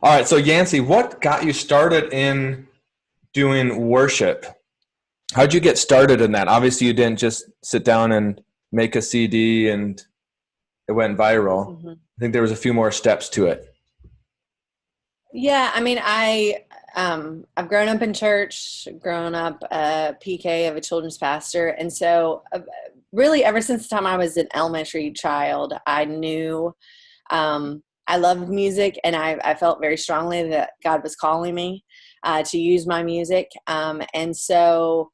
All right. So Yancey, what got you started in doing worship? How'd you get started in that? Obviously, you didn't just sit down and make a CD and it went viral. Mhm. I think there was a few more steps to it. Yeah, I mean, I've grown up in church, grown up a PK of a children's pastor, and so really ever since the time I was an elementary child, I knew I loved music, and I felt very strongly that God was calling me to use my music, and so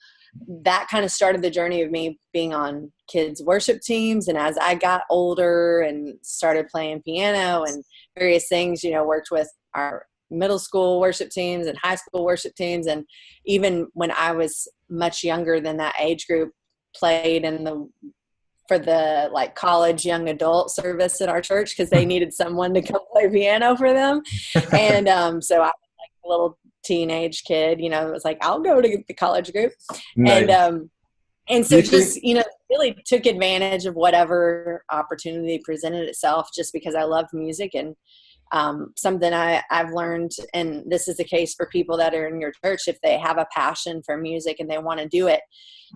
that kind of started the journey of me being on kids worship teams. And as I got older and started playing piano and various things, worked with our middle school worship teams and high school worship teams. And even when I was much younger than that age group, played in the for the like college young adult service in our church because they needed someone to come play piano for them. And so I was like a little teenage kid, it was like, I'll go to the college group. And Nice. and Do so you think just, really took advantage of whatever opportunity presented itself just because I loved music. And something I've learned, and this is the case for people that are in your church, if they have a passion for music and they want to do it,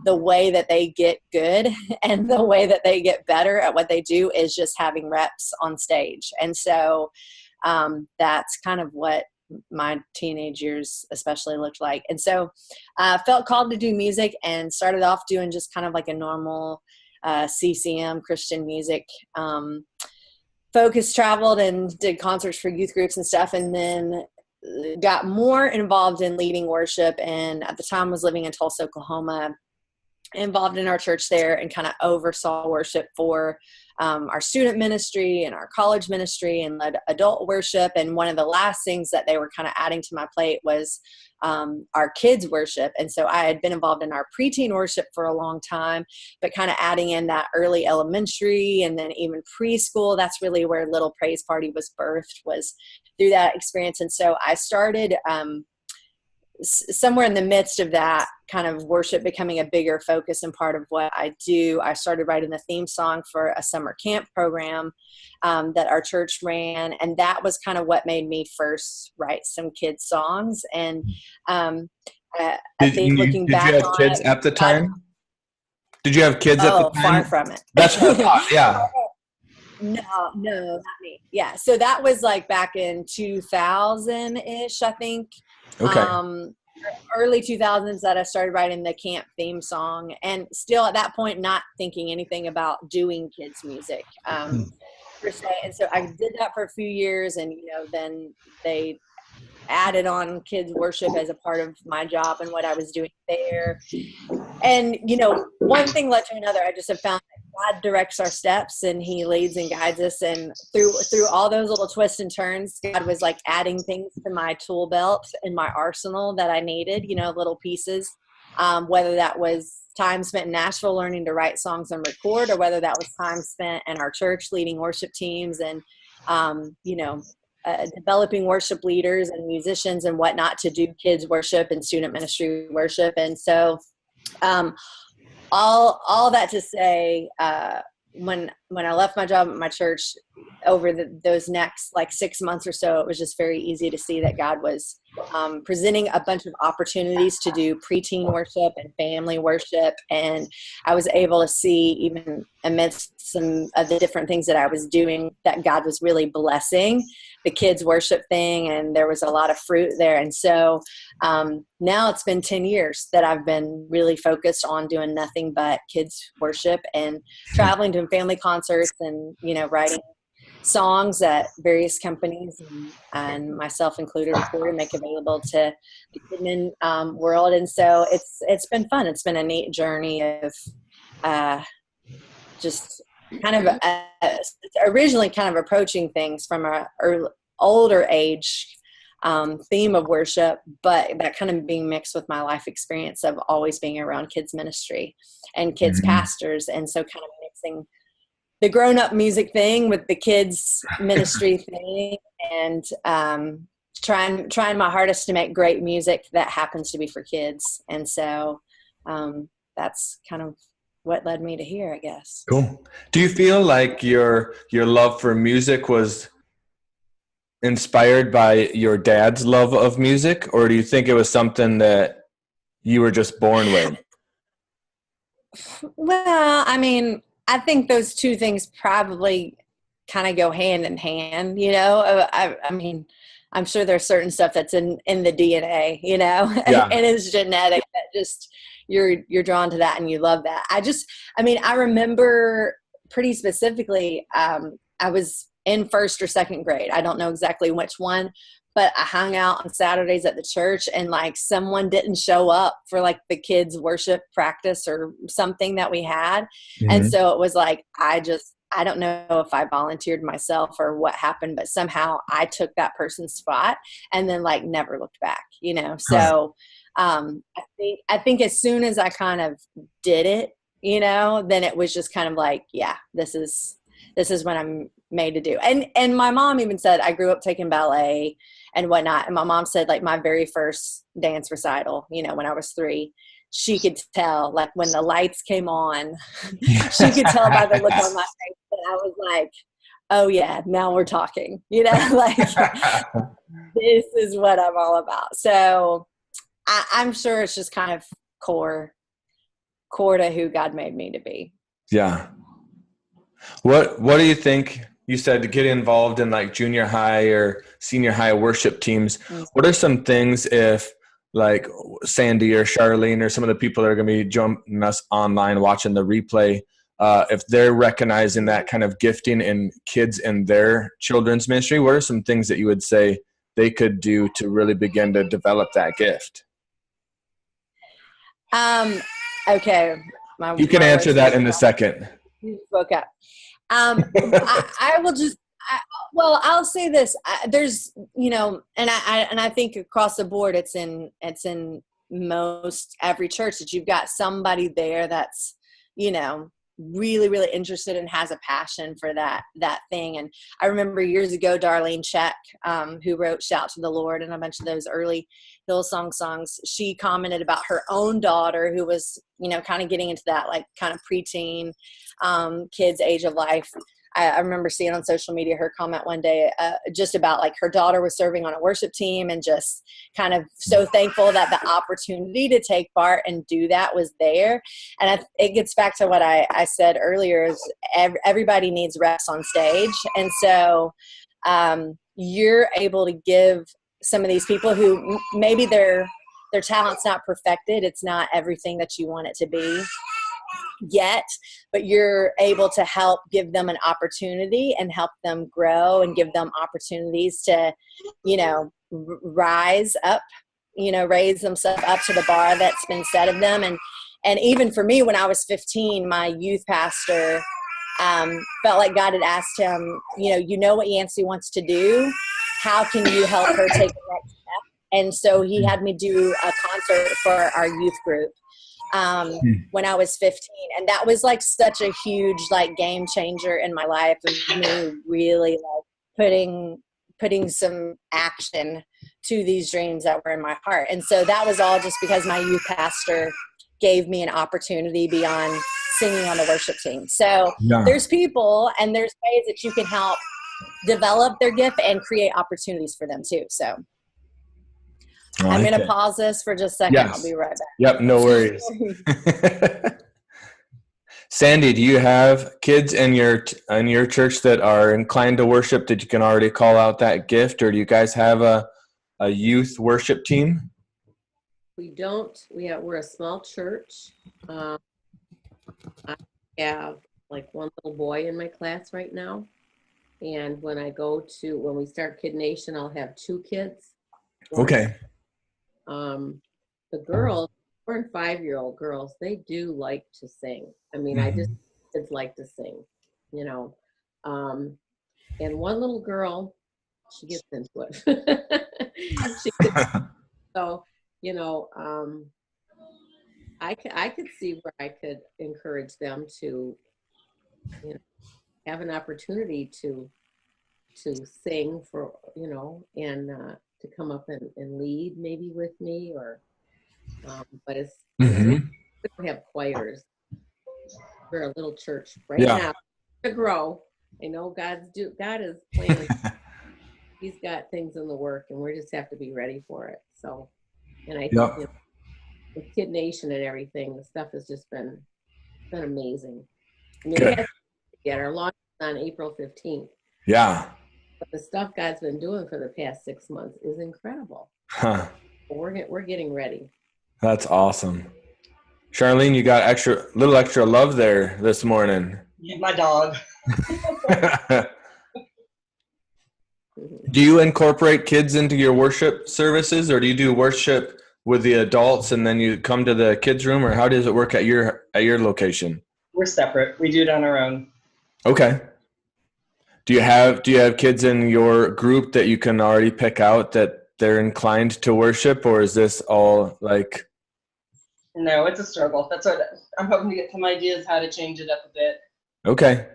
the way that they get good and the way that they get better at what they do is just having reps on stage. And so that's kind of what my teenage years especially looked like. And so I felt called to do music and started off doing just kind of like a normal CCM Christian music focus, traveled and did concerts for youth groups and stuff, and then got more involved in leading worship, and at the time was living in Tulsa, Oklahoma, involved in our church there and kind of oversaw worship for our student ministry and our college ministry and led adult worship. And one of the last things that they were kind of adding to my plate was our kids worship. And so I had been involved in our preteen worship for a long time, but kind of adding in that early elementary and then even preschool. That's really where Little Praise Party was birthed, was through that experience. And so I started somewhere in the midst of that kind of worship becoming a bigger focus and part of what I do. I started writing the theme song for a summer camp program that our church ran. And that was kind of what made me first write some kids songs. And I think looking did you back have on kids it, at the God, time? Did you have kids at the oh, far time? from That's what I it. thought. Yeah. No, not me. Yeah. So that was like back in 2000-ish, I think. Okay. Um, Early 2000s that I started writing the camp theme song, and still at that point not thinking anything about doing kids music per se. And so I did that for a few years, and then they added on kids worship as a part of my job and what I was doing there. And one thing led to another. I just have found that God directs our steps and he leads and guides us, and through all those little twists and turns, God was like adding things to my tool belt and my arsenal that I needed, little pieces, whether that was time spent in Nashville learning to write songs and record, or whether that was time spent in our church leading worship teams and developing worship leaders and musicians and whatnot to do kids worship and student ministry worship. And so um, all that to say, when I left my job at my church over those next like 6 months or so, it was just very easy to see that God was presenting a bunch of opportunities to do preteen worship and family worship. And I was able to see, even amidst some of the different things that I was doing, that God was really blessing the kids worship thing. And there was a lot of fruit there. And so now it's been 10 years that I've been really focused on doing nothing but kids worship and traveling to family concerts and, writing songs that various companies and myself included record and make available to the kidmin world. And so it's been fun. It's been a neat journey of just kind of originally kind of approaching things from a older age theme of worship, but that kind of being mixed with my life experience of always being around kids ministry and kids Mhm. pastors. And so kind of mixing the grown-up music thing with the kids ministry thing, and trying my hardest to make great music that happens to be for kids. And so that's kind of what led me to here, I guess. Cool. Do you feel like your love for music was inspired by your dad's love of music, or do you think it was something that you were just born with? Well, I mean, I think those two things probably kind of go hand in hand, you know. I mean, I'm sure there's certain stuff that's in the DNA, you know, Yeah. and it's genetic that just you're drawn to that and you love that. I mean, I remember pretty specifically, I was in first or second grade. I don't know exactly which one, but I hung out on Saturdays at the church, and like someone didn't show up for like the kids' worship practice or something that we had. And Mm-hmm. so it was like, I don't know if I volunteered myself or what happened, but somehow I took that person's spot and then like never looked back, you know? Huh. So, I think as soon as I kind of did it, you know, then it was just kind of like, yeah, this is what I'm made to do. And my mom even said, I grew up taking ballet and whatnot. And my mom said, like, my very first dance recital, you know, when I was 3, she could tell, like, when the lights came on, she could tell by the look on my face that I was like, oh yeah, now we're talking, you know, like this is what I'm all about. So I'm sure it's just kind of core to who God made me to be. Yeah. What do you think? You said to get involved in like junior high or senior high worship teams. Mm. What are some things if like Sandy or Charlene or some of the people that are going to be joining us online watching the replay, if they're recognizing that kind of gifting in kids in their children's ministry, what are some things that you would say they could do to really begin to develop that gift? Okay. You can answer that in a second. You spoke up. I will just, I'll say this. There's, you know, and I think across the board, it's in most every church that you've got somebody there that's, you know, really, really interested and has a passion for that thing. And I remember years ago, Darlene Check, who wrote "Shout to the Lord" and a bunch of those early Hillsong songs, she commented about her own daughter who was, you know, kind of getting into that like kind of preteen kids age of life. I remember seeing on social media her comment one day just about like her daughter was serving on a worship team and just kind of so thankful that the opportunity to take part and do that was there. And it gets back to what I said earlier is everybody needs reps on stage. And so you're able to give some of these people who maybe their talent's not perfected. It's not everything that you want it to be yet, but you're able to help give them an opportunity and help them grow and give them opportunities to, you know, rise up, you know, raise themselves up to the bar that's been set of them. And even for me, when I was 15, my youth pastor felt like God had asked him, you know what Yancy wants to do? How can you help her take the next step? And so he had me do a concert for our youth group when I was 15. And that was like such a huge like game changer in my life, of me really like putting some action to these dreams that were in my heart. And so that was all just because my youth pastor gave me an opportunity beyond singing on the worship team. So there's people and there's ways that you can help develop their gift and create opportunities for them too. So I'm going to pause this for just a second. Yes. I'll be right back. Yep, no worries. Sandy, do you have kids in your church that are inclined to worship that you can already call out that gift, or do you guys have a youth worship team? We don't. We're a small church. I have like one little boy in my class right now, and when we start Kid Nation, I'll have 2 kids. Okay. The girls, 4 and 5-year-old girls, they do like to sing. I mean, kids like to sing, you know. And one little girl, she gets into it. So, you know, I could see where I could encourage them to, you know, have an opportunity to sing for, you know, and to come up and lead maybe with me, or but it's we have choirs. We're a little church right now to grow. I know God is planning. he's got things in the work, and we just have to be ready for it. So, and I think Yep. with Kid Nation and everything, the stuff has just been amazing. I mean, Good. our launch is on April 15th. Yeah. But the stuff God's been doing for the past 6 months is incredible. Huh. We're getting ready. That's awesome. Charlene, you got little extra love there this morning. My dog. Do you incorporate kids into your worship services, or do you do worship with the adults and then you come to the kids' room, or how does it work at your location? We're separate. We do it on our own. Okay. Do you have kids in your group that you can already pick out that they're inclined to worship, or is this all like? No, it's a struggle. That's what I'm hoping to get some ideas how to change it up a bit. Okay.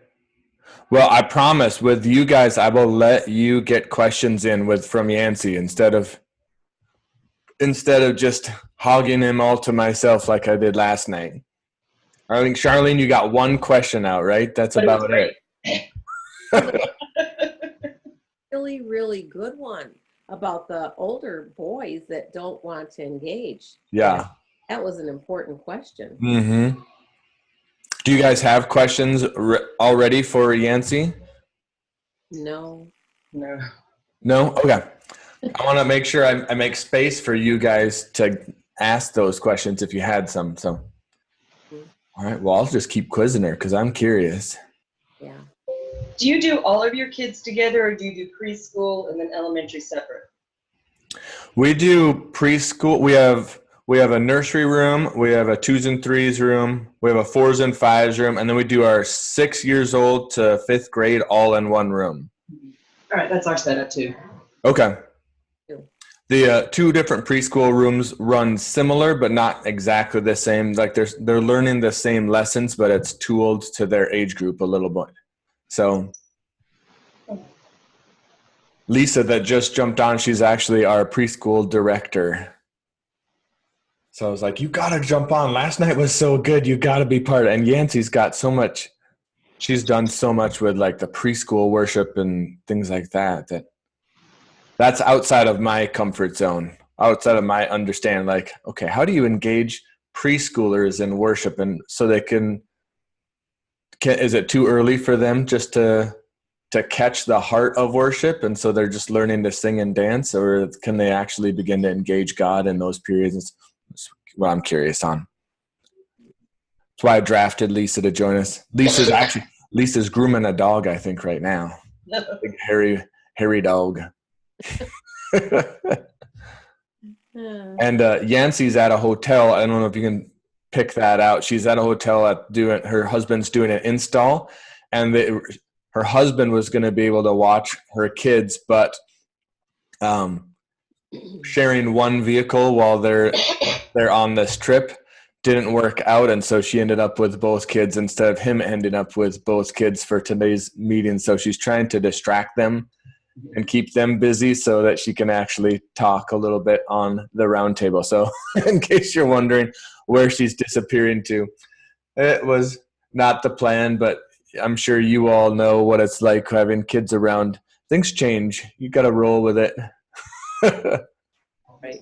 Well, I promise with you guys, I will let you get questions in from Yancy instead of just hogging him all to myself like I did last night. I think, Charlene, you got one question out, right? That's But about it. Really, really good one about the older boys that don't want to engage. Yeah. That was an important question. Mm-hmm. Do you guys have questions already for Yancy? No. No. No? Okay. I want to make sure I make space for you guys to ask those questions if you had some. So, all right. Well, I'll just keep quizzing her because I'm curious. Yeah. Do you do all of your kids together, or do you do preschool and then elementary separate? We do preschool. We have a nursery room. We have a 2s and 3s room. We have a 4s and 5s room, and then we do our 6 years old to 5th grade all in one room. All right, that's our setup too. Okay. The 2 different preschool rooms run similar, but not exactly the same. Like they're learning the same lessons, but it's tooled to their age group a little bit. So Lisa that just jumped on, she's actually our preschool director. So I was like, you got to jump on. Last night was so good. You got to be part of it. And Yancy's got so much. She's done so much with like the preschool worship and things like that's outside of my comfort zone, outside of my understanding. Like, okay, how do you engage preschoolers in worship? And so they can is it too early for them just to catch the heart of worship? And so they're just learning to sing and dance, or can they actually begin to engage God in those periods? That's what I'm curious on. That's why I drafted Lisa to join us. Lisa's grooming a dog, I think, right now. Big hairy dog. And Yancey's at a hotel. I don't know if you can pick that out. She's at a hotel her husband's doing an install, and her husband was going to be able to watch her kids, but sharing one vehicle while they're on this trip didn't work out, and so she ended up with both kids instead of him ending up with both kids for today's meeting. So she's trying to distract them and keep them busy so that she can actually talk a little bit on the roundtable. So in case you're wondering where she's disappearing to, it was not the plan, but I'm sure you all know what it's like having kids around. Things change. You got to roll with it. Right.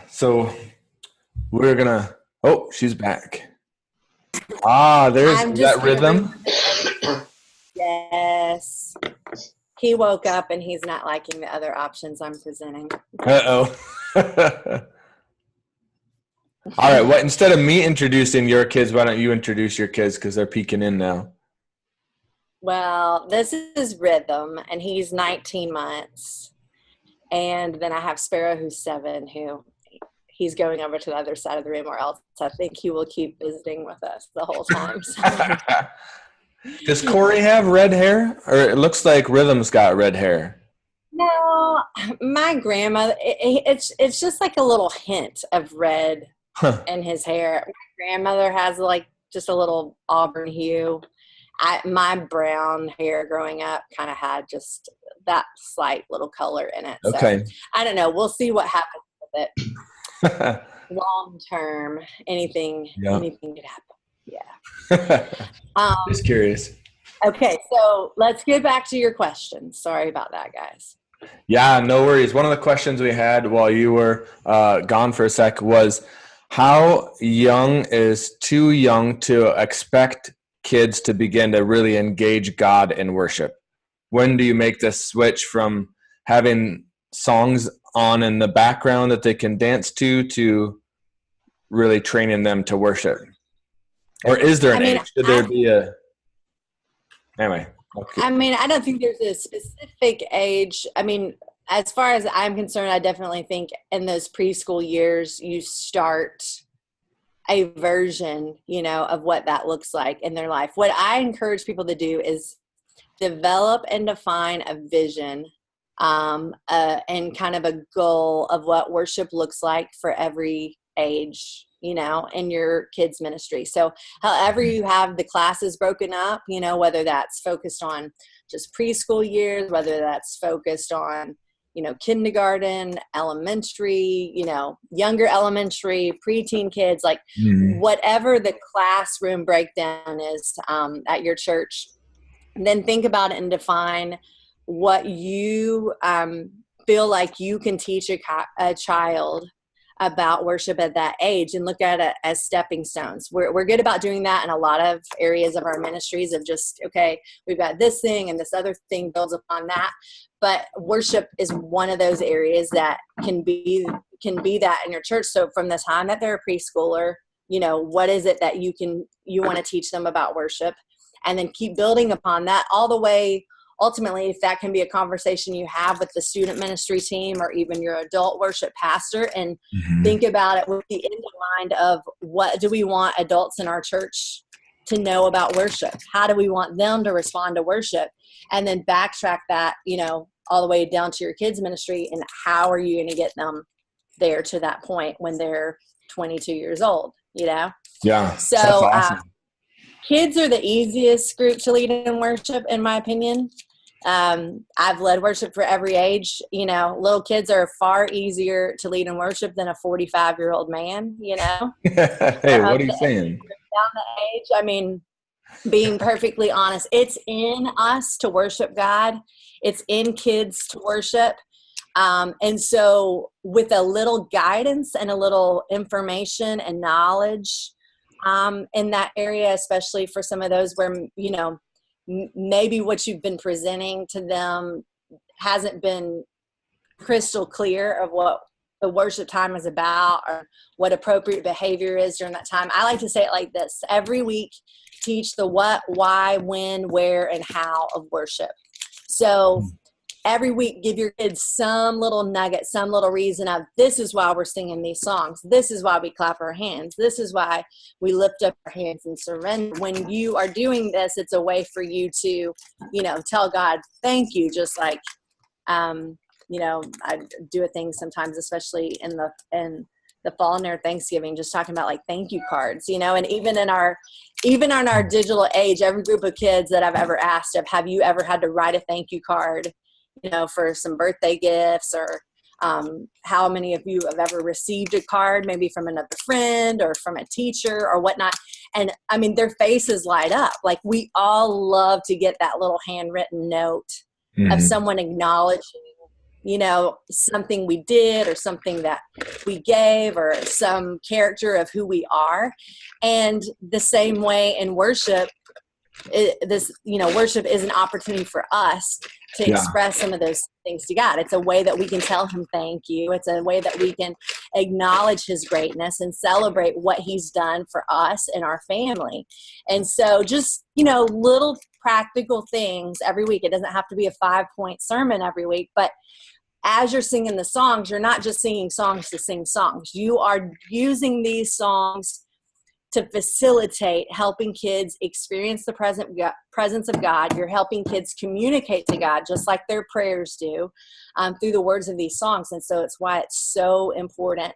So we're gonna. Oh, she's back. There's that rhythm. Yes. He woke up and he's not liking the other options I'm presenting. Uh-oh. All right. Well, instead of me introducing your kids, why don't you introduce your kids, because they're peeking in now. Well, this is Rhythm, and he's 19 months. And then I have Sparrow, who's 7, who he's going over to the other side of the room, or else I think he will keep visiting with us the whole time. So. Does Corey have red hair? Or it looks like Rhythm's got red hair. No, my grandmother, it's just like a little hint of red in his hair. My grandmother has like just a little auburn hue. My brown hair growing up kind of had just that slight little color in it. Okay. So, I don't know. We'll see what happens with it. Long term, anything could happen. Yeah. Just curious. Okay, so let's get back to your questions. Sorry about that, guys. Yeah, no worries. One of the questions we had while you were gone for a sec was, how young is too young to expect kids to begin to really engage God in worship? When do you make this switch from having songs on in the background that they can dance to really training them to worship? Or is there an age? Should there be a... Anyway. Okay. I mean, I don't think there's a specific age. I mean, as far as I'm concerned, I definitely think in those preschool years, you start a version, of what that looks like in their life. What I encourage people to do is develop and define a vision and kind of a goal of what worship looks like for every age, in your kids' ministry. So however you have the classes broken up, whether that's focused on just preschool years, whether that's focused on, kindergarten, elementary, younger elementary, preteen kids, like whatever the classroom breakdown is at your church, then think about it and define what you feel like you can teach a child about worship at that age, and look at it as stepping stones. We're good about doing that in a lot of areas of our ministries, of just, okay, we've got this thing and this other thing builds upon that. But worship is one of those areas that can be that in your church. So from the time that they're a preschooler, what is it that you want to teach them about worship, and then keep building upon that all the way. Ultimately, if that can be a conversation you have with the student ministry team or even your adult worship pastor, and think about it with the end in mind of, what do we want adults in our church to know about worship? How do we want them to respond to worship? And then backtrack that, all the way down to your kids' ministry, and how are you going to get them there to that point when they're 22 years old, Yeah. So that's awesome. Kids are the easiest group to lead in worship, in my opinion. I've led worship for every age. Little kids are far easier to lead in worship than a 45-year-old man, Hey, what are you saying? Down the age. I mean, being perfectly honest, it's in us to worship God. It's in kids to worship. And so with a little guidance and a little information and knowledge in that area, especially for some of those where, maybe what you've been presenting to them hasn't been crystal clear of what the worship time is about, or what appropriate behavior is during that time. I like to say it like this: every week, teach the what, why, when, where, and how of worship. So every week, give your kids some little nugget, some little reason of, this is why we're singing these songs. This is why we clap our hands. This is why we lift up our hands and surrender. When you are doing this, it's a way for you to, tell God, thank you. Just like, I do a thing sometimes, especially in the fall near Thanksgiving, just talking about like thank you cards, and even in our digital age, every group of kids that I've ever asked of, have you ever had to write a thank you card, for some birthday gifts, or how many of you have ever received a card, maybe from another friend or from a teacher or whatnot. And I mean, their faces light up. Like, we all love to get that little handwritten note of someone acknowledging, something we did, or something that we gave, or some character of who we are. And the same way in worship, worship is an opportunity for us to express some of those things to God. It's a way that we can tell him thank you. It's a way that we can acknowledge his greatness and celebrate what he's done for us and our family. And so just, little practical things every week. It doesn't have to be a 5-point sermon every week, but as you're singing the songs, you're not just singing songs to sing songs. You are using these songs to facilitate helping kids experience the presence of God. You're helping kids communicate to God, just like their prayers do, through the words of these songs. And so it's why it's so important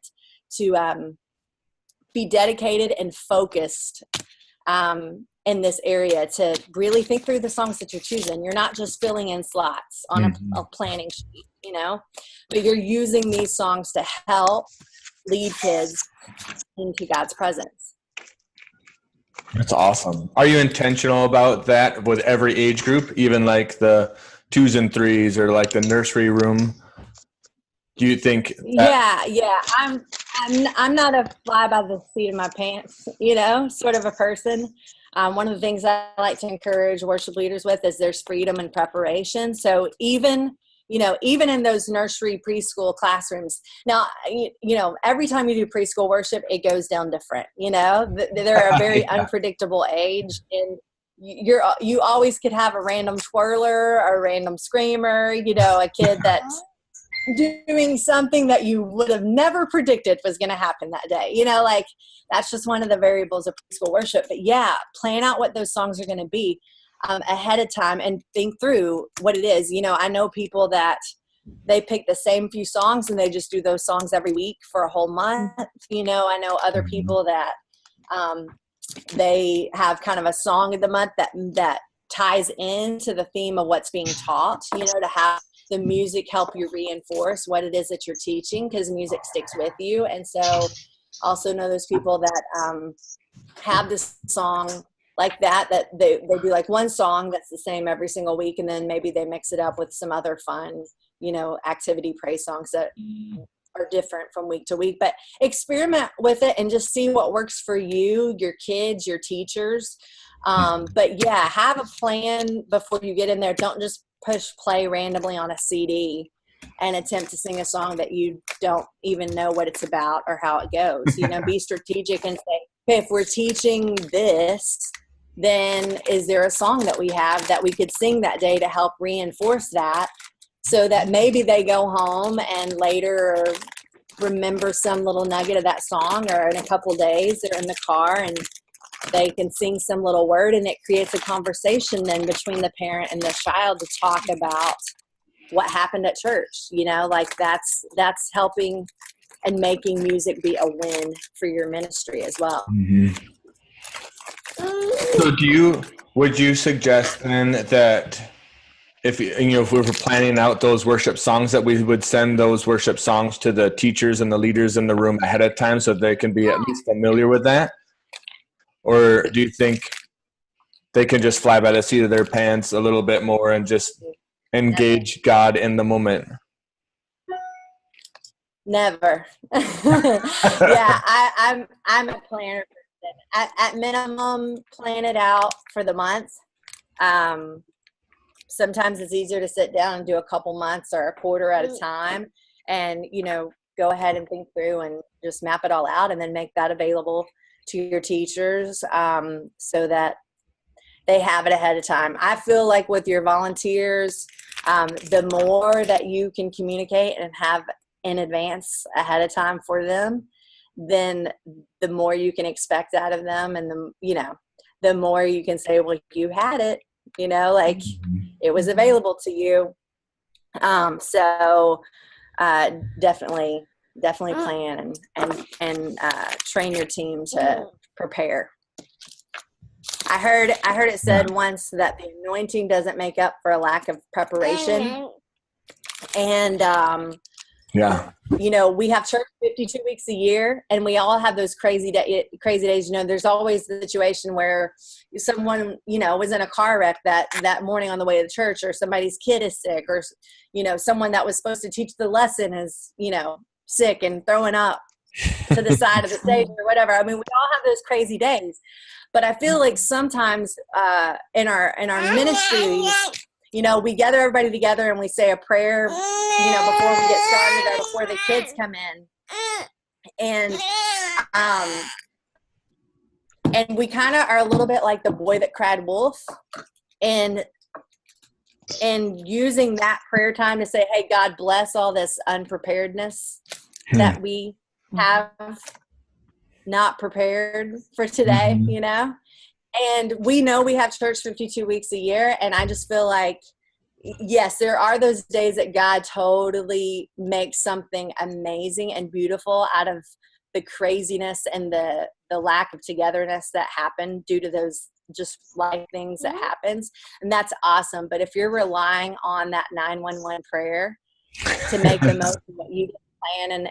to be dedicated and focused in this area, to really think through the songs that you're choosing. You're not just filling in slots on a planning sheet, but you're using these songs to help lead kids into God's presence. That's awesome. Are you intentional about that with every age group, even like the 2s and 3s or like the nursery room? Do you think that? Yeah. I'm not a fly by the seat of my pants, sort of a person. One of the things I like to encourage worship leaders with is there's freedom and preparation. So even in those nursery preschool classrooms, now, every time you do preschool worship, it goes down different. They're a very Yeah. unpredictable age, and you always could have a random twirler or a random screamer, a kid that's doing something that you would have never predicted was going to happen that day. Like that's just one of the variables of preschool worship. But yeah, plan out what those songs are going to be ahead of time and think through what it is. I know people that they pick the same few songs and they just do those songs every week for a whole month. I know other people that they have kind of a song of the month that ties into the theme of what's being taught, to have the music help you reinforce what it is that you're teaching, because music sticks with you. And so also know those people that have this song like that they do like one song that's the same every single week, and then maybe they mix it up with some other fun, activity praise songs that are different from week to week. But experiment with it and just see what works for you, your kids, your teachers. But yeah, have a plan before you get in there. Don't just push play randomly on a CD and attempt to sing a song that you don't even know what it's about or how it goes. Be strategic and say, okay, if we're teaching this, then is there a song that we have that we could sing that day to help reinforce that, so that maybe they go home and later remember some little nugget of that song, or in a couple days they're in the car and they can sing some little word, and it creates a conversation then between the parent and the child to talk about what happened at church. Like that's helping and making music be a win for your ministry as well. Mm-hmm. So would you suggest then that if we were planning out those worship songs, that we would send those worship songs to the teachers and the leaders in the room ahead of time so they can be at least familiar with that? Or do you think they can just fly by the seat of their pants a little bit more and just engage God in the moment? Never. Yeah, I'm a planner person. At minimum, plan it out for the month. Sometimes it's easier to sit down and do a couple months or a quarter at a time, and go ahead and think through and just map it all out, and then make that available to your teachers, so that they have it ahead of time. I feel like with your volunteers, the more that you can communicate and have in advance ahead of time for them, then the more you can expect out of them, and the more you can say, well, you had it, like it was available to you. So definitely plan and train your team to prepare. I heard it said once that the anointing doesn't make up for a lack of preparation. And we have church 52 weeks a year, and we all have those crazy days. There's always the situation where someone, was in a car wreck that morning on the way to church, or somebody's kid is sick, or, someone that was supposed to teach the lesson is, sick and throwing up to the side of the stage or whatever. I mean, we all have those crazy days, but I feel like sometimes in our ministries, we gather everybody together and we say a prayer, before we get started or before the kids come in. And we kind of are a little bit like the boy that cried wolf, and using that prayer time to say, hey, God, bless all this unpreparedness that we have not prepared for today, And we know we have church 52 weeks a year, and I just feel like, yes, there are those days that God totally makes something amazing and beautiful out of the craziness and the lack of togetherness that happened due to those just life things that happens. And that's awesome. But if you're relying on that 911 prayer to make the most of what you did plan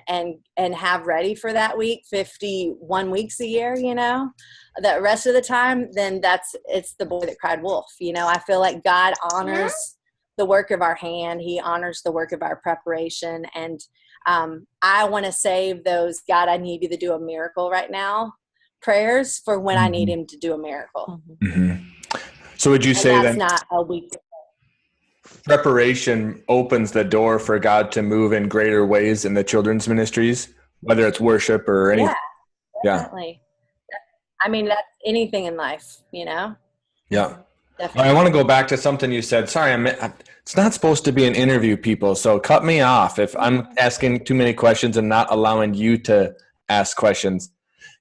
and have ready for that week, 51 weeks a year, the rest of the time, then it's the boy that cried wolf. I feel like God honors the work of our hand. He honors the work of our preparation. And I want to save those, God, I need you to do a miracle right now prayers for when I need him to do a miracle. Mm-hmm. So would you say that's then not a week? Preparation opens the door for God to move in greater ways in the children's ministries, whether it's worship or anything? Yeah, definitely. I mean, that's anything in life, Yeah. Definitely. I want to go back to something you said. Sorry, it's not supposed to be an interview, people, so cut me off if I'm asking too many questions and not allowing you to ask questions.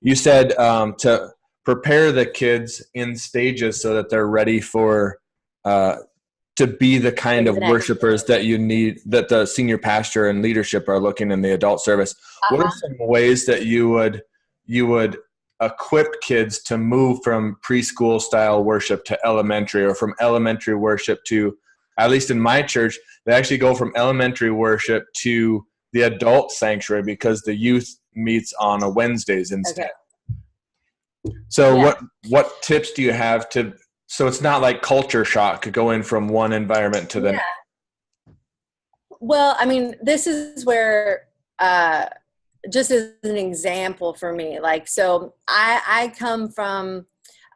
You said to prepare the kids in stages so that they're ready for to be the kind of worshipers that you need, that the senior pastor and leadership are looking in the adult service. What are some ways that you would equip kids to move from preschool style worship to elementary, or from elementary worship to, at least in my church, they actually go from elementary worship to the adult sanctuary because the youth meets on a Wednesdays instead. Okay. So what tips do you have so it's not like culture shock going from one environment to the next? Well, I mean, this is where, just as an example for me, so I come from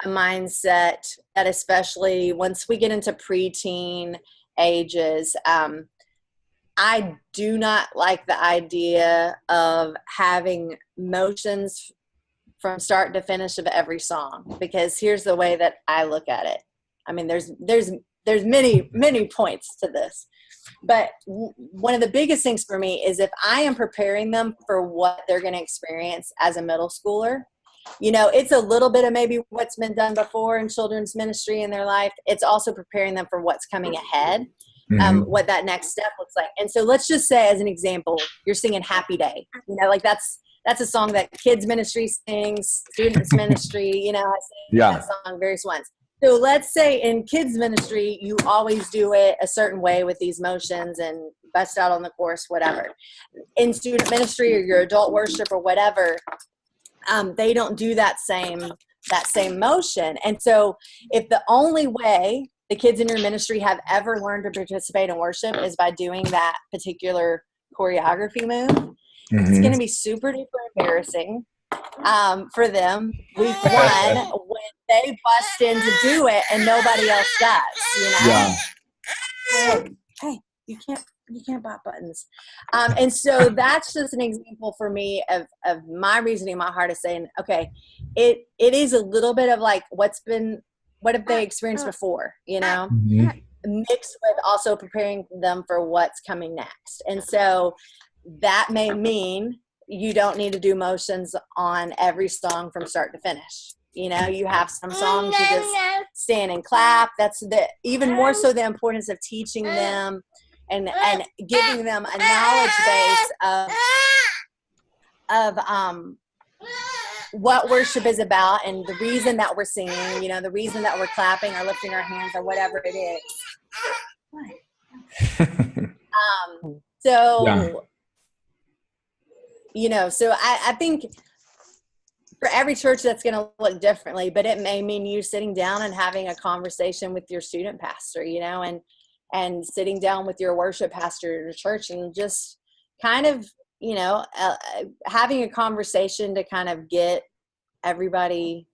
a mindset that, especially once we get into preteen ages, I do not like the idea of having motions from start to finish of every song, because here's the way that I look at it. I mean, there's many points to this, but one of the biggest things for me is if I am preparing them for what they're going to experience as a middle schooler, it's a little bit of maybe what's been done before in children's ministry in their life. It's also preparing them for what's coming ahead, what that next step looks like. And so let's just say, as an example, you're singing Happy Day, that's a song that kids ministry sings, students ministry, I sing that song various ones. So let's say in kids ministry, you always do it a certain way with these motions and bust out on the chorus, whatever. In student ministry or your adult worship or whatever, they don't do that same motion. And so if the only way the kids in your ministry have ever learned to participate in worship is by doing that particular choreography move, it's going to be super duper embarrassing for them week one when they bust in to do it and nobody else does, Hey, you can't bop buttons. And so that's just an example for me of my reasoning in my heart is saying, okay, it is a little bit of like what have they experienced before, mixed with also preparing them for what's coming next. And so that may mean you don't need to do motions on every song from start to finish. You have some songs you just stand and clap. That's even more so the importance of teaching them and giving them a knowledge base of what worship is about and the reason that we're singing, the reason that we're clapping or lifting our hands or whatever it is. So I think for every church that's going to look differently, but it may mean you sitting down and having a conversation with your student pastor, and sitting down with your worship pastor in your church and just kind of, having a conversation to kind of get everybody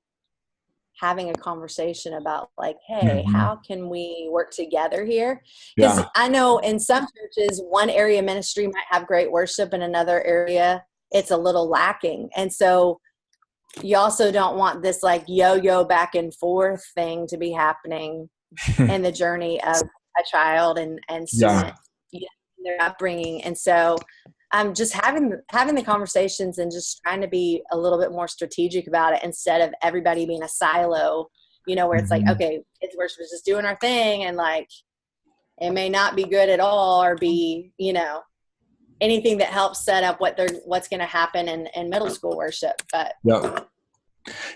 having a conversation about like, hey, how can we work together here? Because I know in some churches, one area of ministry might have great worship and another area it's a little lacking. And so you also don't want this like yo-yo back and forth thing to be happening in the journey of a child and student, their upbringing. And so I'm just having the conversations and just trying to be a little bit more strategic about it instead of everybody being a silo, where it's like, okay, kids worship is just doing our thing. And like, it may not be good at all or be, anything that helps set up what's going to happen in middle school worship. But one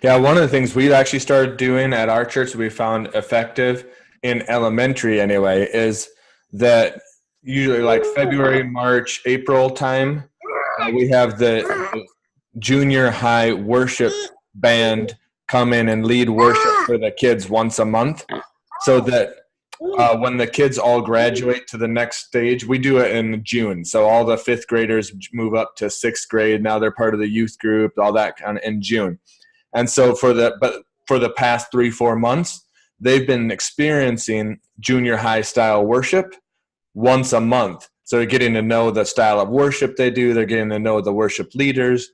of the things we actually started doing at our church that we found effective in elementary anyway is that usually like February, March, April time, we have the junior high worship band come in and lead worship for the kids once a month, so that when the kids all graduate to the next stage, we do it in June. So all the fifth graders move up to sixth grade. Now they're part of the youth group, all that kind of in June. And so for the past 3-4 months, they've been experiencing junior high style worship once a month. So they're getting to know the style of worship they do. They're getting to know the worship leaders.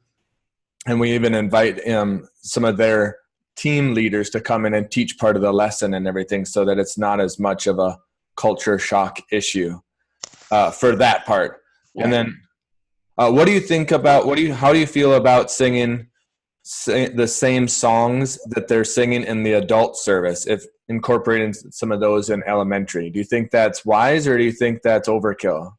And we even invite some of their team leaders to come in and teach part of the lesson and everything, so that it's not as much of a culture shock issue for that part. Yeah. And then what do you think about, how do you feel about singing the same songs that they're singing in the adult service, if incorporating some of those in elementary? Do you think that's wise, or do you think that's overkill?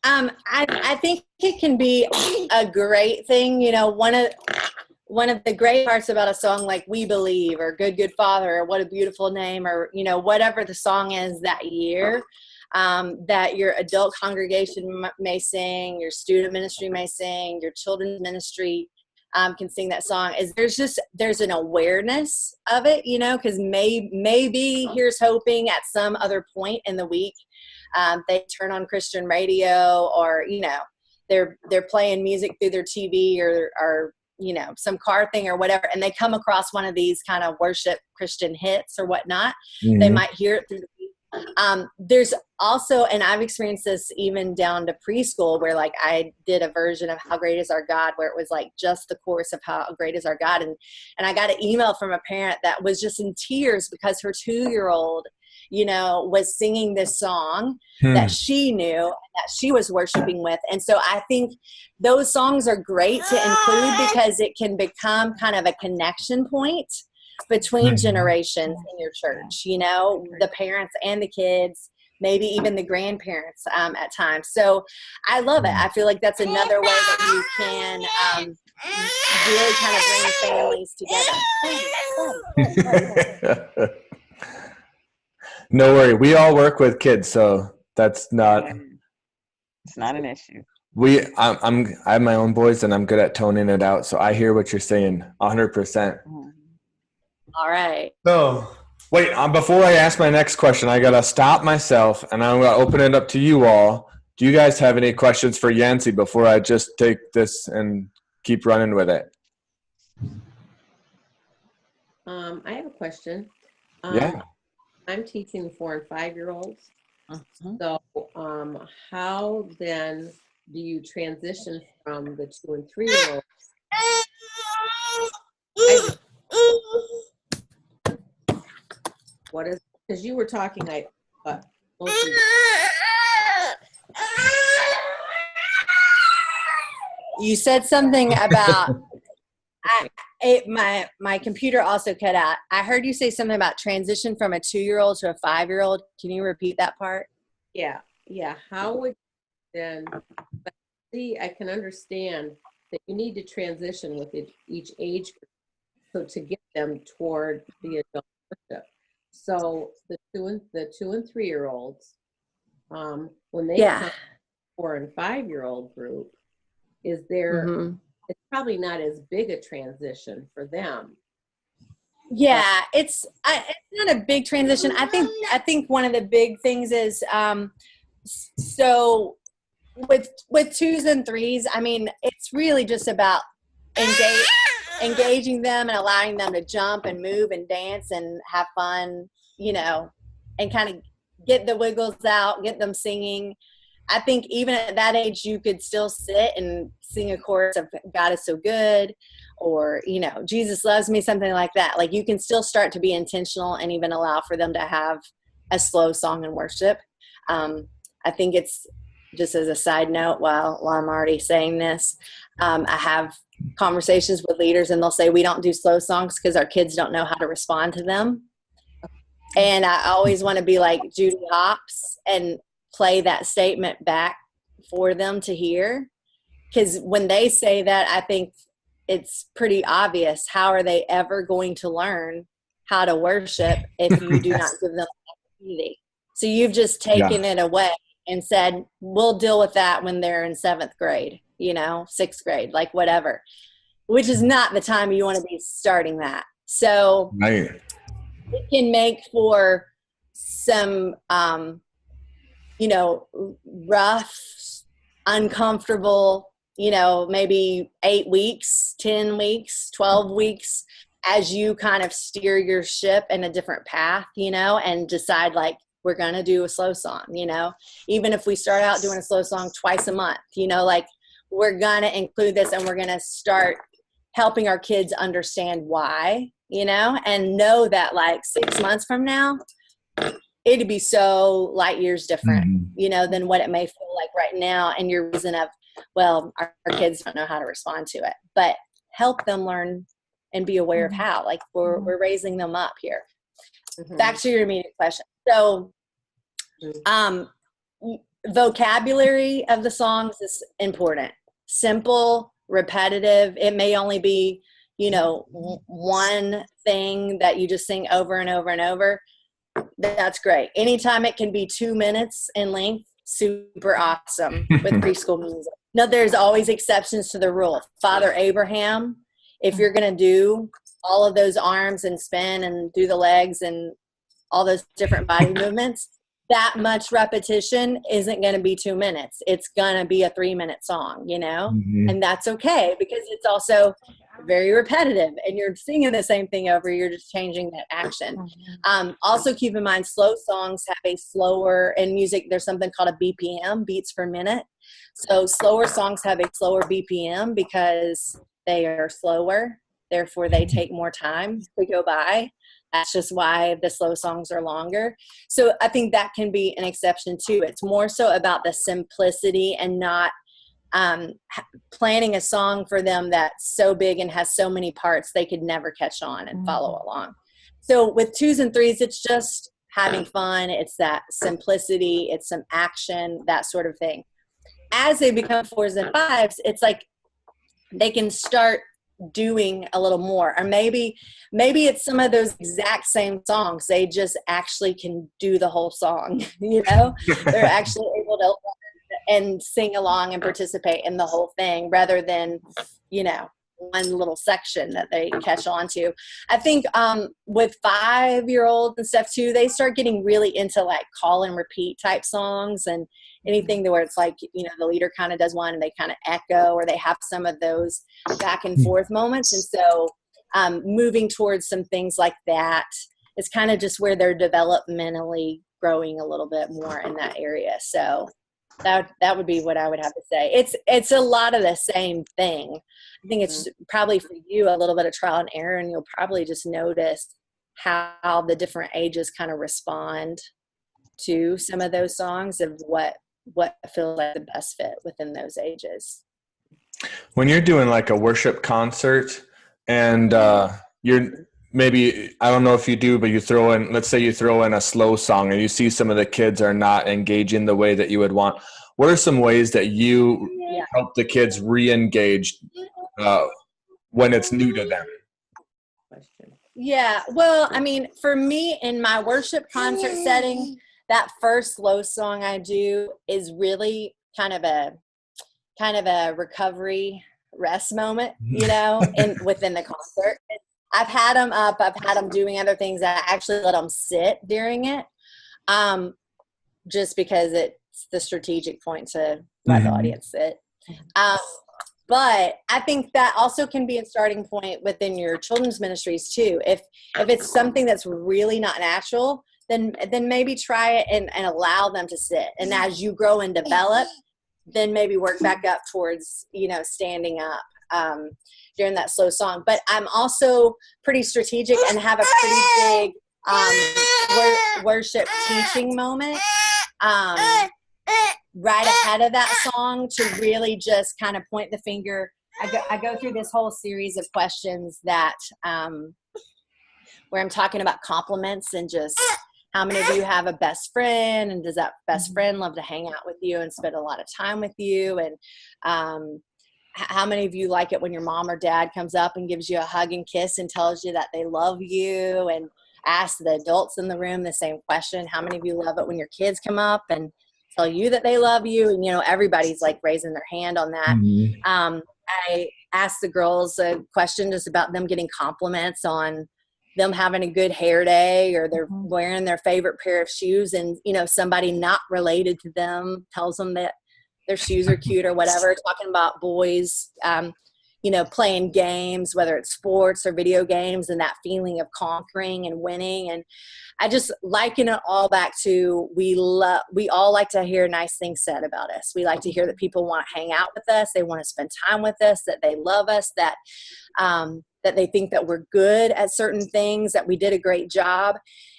I think it can be a great thing. You know, one of the great parts about a song like We Believe or Good, Good Father or What a Beautiful Name, or, you know, whatever the song is that year, that your adult congregation may sing, your student ministry may sing, your children's ministry can sing that song, is there's an awareness of it, you know, because maybe here's hoping at some other point in the week they turn on Christian radio, or, you know, they're playing music through their TV or you know, some car thing or whatever, and they come across one of these kind of worship Christian hits or whatnot. Mm-hmm. They might hear it through the week. There's also, and I've experienced this even down to preschool, where like I did a version of How Great Is Our God, where it was like just the chorus of How Great Is Our God. And I got an email from a parent that was just in tears because her 2-year-old, you know, was singing this song that she knew, that she was worshiping with. And so I think those songs are great to include, because it can become kind of a connection point between generations in your church, you know, the parents and the kids, maybe even the grandparents at times. So I love it. I feel like that's another way that you can really kind of bring families together. No worry. We all work with kids, so that's not. It's not an issue. I have my own boys, and I'm good at toning it out. So I hear what you're saying, 100%. All right. So wait, before I ask my next question, I gotta stop myself, and I'm gonna open it up to you all. Do you guys have any questions for Yancy before I just take this and keep running with it? I have a question. Yeah. I'm teaching 4- and 5-year-olds. So how then do you transition from the 2- and 3-year-olds? What is, because you were talking, mostly. You said something about my computer also cut out. I heard you say something about transition from a 2-year-old to a 5-year-old. Can you repeat that part? Yeah. How would then? See, I can understand that you need to transition with each age group, so to get them toward the adult worship. So the 2- and 3-year-olds, when they come to the 4- and 5-year-old group, is there? It's probably not as big a transition for them. Yeah, it's not a big transition. I think one of the big things is so with 2s and 3s, I mean, it's really just about engaging them and allowing them to jump and move and dance and have fun, you know, and kind of get the wiggles out, get them singing. I think even at that age, you could still sit and sing a chorus of God is so good, or, you know, Jesus loves me, something like that. Like, you can still start to be intentional and even allow for them to have a slow song and worship. I think it's, just as a side note, while I'm already saying this, I have conversations with leaders, and they'll say, we don't do slow songs because our kids don't know how to respond to them. And I always want to be like Judy Hopps and play that statement back for them to hear. Because when they say that, I think it's pretty obvious. How are they ever going to learn how to worship if you do not give them the opportunity? So you've just taken it away and said, we'll deal with that when they're in 7th grade. sixth grade, like whatever, which is not the time you want to be starting that. So Right. it can make for some, rough, uncomfortable, maybe 8 weeks, 10 weeks, 12 weeks, as you kind of steer your ship in a different path, and decide like, we're going to do a slow song, even if we start out doing a slow song twice a month, like we're going to include this, and we're going to start helping our kids understand why, and know that like 6 months from now, it'd be so light years different, than what it may feel like right now. And your reason of, well, our kids don't know how to respond to it, but help them learn and be aware of how, like we're raising them up here. Back to your immediate question. So, vocabulary of the songs is important. Simple, repetitive. It may only be, one thing that you just sing over and over and over. That's great. Anytime it can be 2 minutes in length, super awesome with preschool music. No, there's always exceptions to the rule. Father Abraham, if you're going to do all of those arms and spin and do the legs and all those different body movements, that much repetition isn't going to be 2 minutes. It's going to be a 3-minute song, and that's okay, because it's also very repetitive and you're singing the same thing over, you're just changing that action. Also keep in mind, slow songs have a slower, in music, there's something called a BPM, beats per minute. So slower songs have a slower BPM because they are slower. Therefore, they take more time to go by. That's just why the slow songs are longer. So I think that can be an exception too. It's more so about the simplicity and not planning a song for them that's so big and has so many parts they could never catch on and follow along. So with 2s and 3s, it's just having fun. It's that simplicity. It's some action, that sort of thing. As they become 4s and 5s, it's like they can start doing a little more, or maybe it's some of those exact same songs. They just actually can do the whole song, they're actually able to and sing along and participate in the whole thing rather than, one little section that they catch on to. I think with 5-year-olds and stuff too, they start getting really into like call and repeat type songs and anything where it's like, the leader kind of does one and they kind of echo, or they have some of those back and forth moments. And so moving towards some things like that is kind of just where they're developmentally growing a little bit more in that area. So that would be what I would have to say. It's a lot of the same thing. I think it's probably for you a little bit of trial and error, and you'll probably just notice how the different ages kind of respond to some of those songs of what feels like the best fit within those ages. When you're doing like a worship concert and you're maybe, I don't know if you do, but let's say you throw in a slow song and you see some of the kids are not engaging the way that you would want. What are some ways that you help the kids re-engage when it's new to them? Yeah, well, I mean, for me in my worship concert setting, that first slow song I do is really kind of a recovery rest moment, and within the concert. I've had them up. I've had them doing other things. I actually let them sit during it, just because it's the strategic point to let the audience sit. But I think that also can be a starting point within your children's ministries too. If it's something that's really not natural, then maybe try it and allow them to sit. And as you grow and develop, then maybe work back up towards, standing up during that slow song. But I'm also pretty strategic and have a pretty big worship teaching moment right ahead of that song to really just kind of point the finger. I go through this whole series of questions that where I'm talking about compliments and just how many of you have a best friend, and does that best friend love to hang out with you and spend a lot of time with you, and how many of you like it when your mom or dad comes up and gives you a hug and kiss and tells you that they love you, and ask the adults in the room the same question. How many of you love it when your kids come up and tell you that they love you. And, everybody's like raising their hand on that. I asked the girls a question just about them getting compliments on them having a good hair day, or they're wearing their favorite pair of shoes, and somebody not related to them tells them that their shoes are cute or whatever. Talking about boys playing games, whether it's sports or video games, and that feeling of conquering and winning. And I just liken it all back to we all like to hear nice things said about us. We like to hear that people want to hang out with us, they want to spend time with us, that they love us, that they think that we're good at certain things, that we did a great job.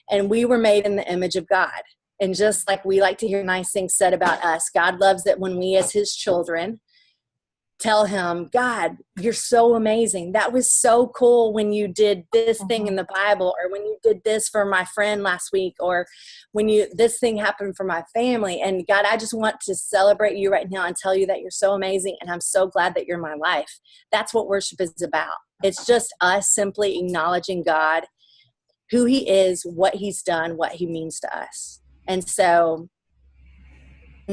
And we were made in the image of God. And just like we like to hear nice things said about us, God loves it when we as his children tell him, God, you're so amazing. That was so cool when you did this thing in the Bible, or when you did this for my friend last week, or when this thing happened for my family. And God, I just want to celebrate you right now and tell you that you're so amazing. And I'm so glad that you're my life. That's what worship is about. It's just us simply acknowledging God, who he is, what he's done, what he means to us. And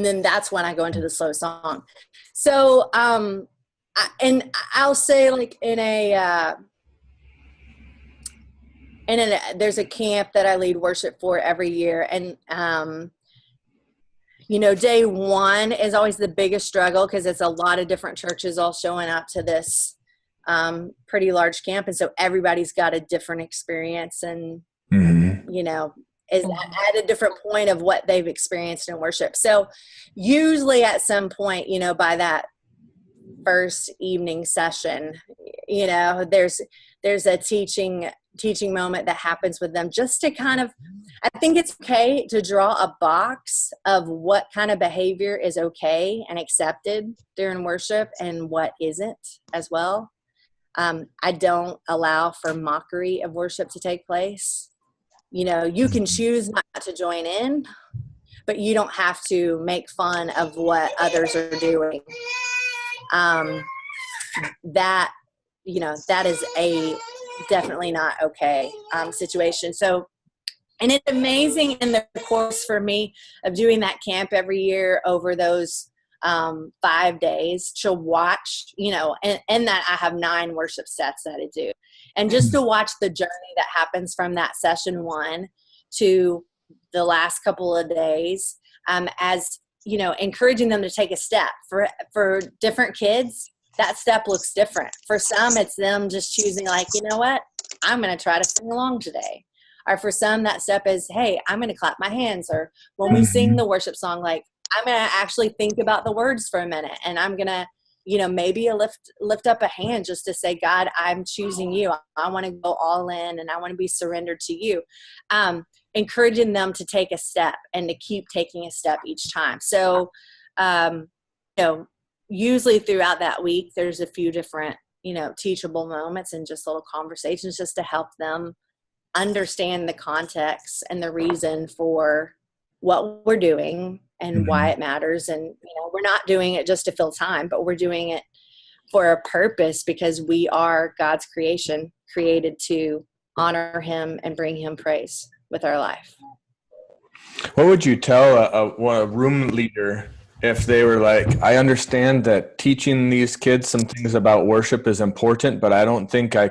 then that's when I go into the slow song. So, I'll say, like, there's a camp that I lead worship for every year. And, day one is always the biggest struggle, because it's a lot of different churches all showing up to this pretty large camp. And so everybody's got a different experience, and, is at a different point of what they've experienced in worship. So usually at some point, by that first evening session, there's a teaching moment that happens with them, just to kind of, I think it's okay to draw a box of what kind of behavior is okay and accepted during worship and what isn't as well. I don't allow for mockery of worship to take place. You can choose not to join in, but you don't have to make fun of what others are doing. That is a definitely not okay situation. So, and it's amazing in the course for me of doing that camp every year over those 5 days to watch, and that I have 9 worship sets that I do. And just to watch the journey that happens from that session 1 to the last couple of days, as, encouraging them to take a step. For different kids, that step looks different. For some, it's them just choosing, like, you know what, I'm going to try to sing along today. Or for some, that step is, hey, I'm going to clap my hands. Or when we sing the worship song, like, I'm going to actually think about the words for a minute, and I'm going to, maybe lift up a hand just to say, God, I'm choosing you. I want to go all in, and I want to be surrendered to you. Encouraging them to take a step and to keep taking a step each time. So, usually throughout that week, there's a few different, teachable moments and just little conversations just to help them understand the context and the reason for what we're doing and why it matters. And, we're not doing it just to fill time, but we're doing it for a purpose, because we are God's creation, created to honor him and bring him praise with our life. What would you tell a room leader if they were like, I understand that teaching these kids some things about worship is important, but I don't think I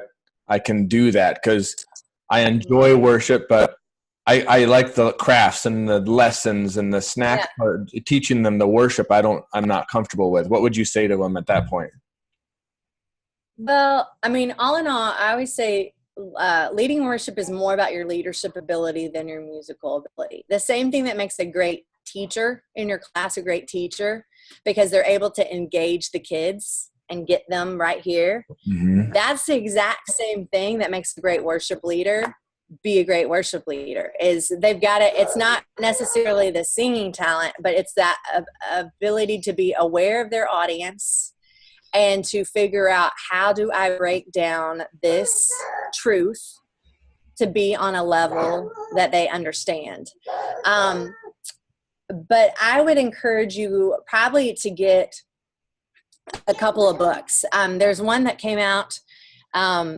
can do that because I enjoy worship, but I like the crafts and the lessons and the snack part, teaching them the worship I'm not comfortable with. What would you say to them at that point? Well, I mean, all in all, I always say leading worship is more about your leadership ability than your musical ability. The same thing that makes a great teacher in your class a great teacher, because they're able to engage the kids and get them right here. That's the exact same thing that makes a great worship leader be a great worship leader. Is they've got it. It's not necessarily the singing talent, but it's that ability to be aware of their audience and to figure out, how do I break down this truth to be on a level that they understand. But I would encourage you probably to get a couple of books. There's one that came out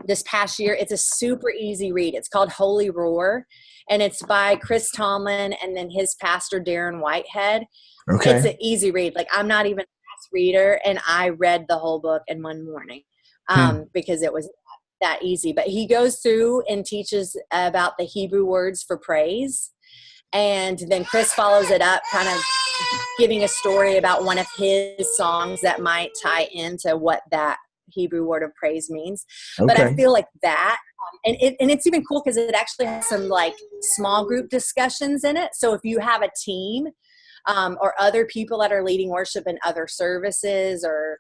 this past year. It's a super easy read. It's called Holy Roar, and it's by Chris Tomlin and then his pastor, Darren Whitehead. Okay. It's an easy read. Like, I'm not even a fast reader, and I read the whole book in one morning because it was that easy. But he goes through and teaches about the Hebrew words for praise. And then Chris follows it up, kind of giving a story about one of his songs that might tie into what that Hebrew word of praise means. Okay. But I feel like that, and it's even cool because it actually has some like small group discussions in it. So if you have a team or other people that are leading worship in other services or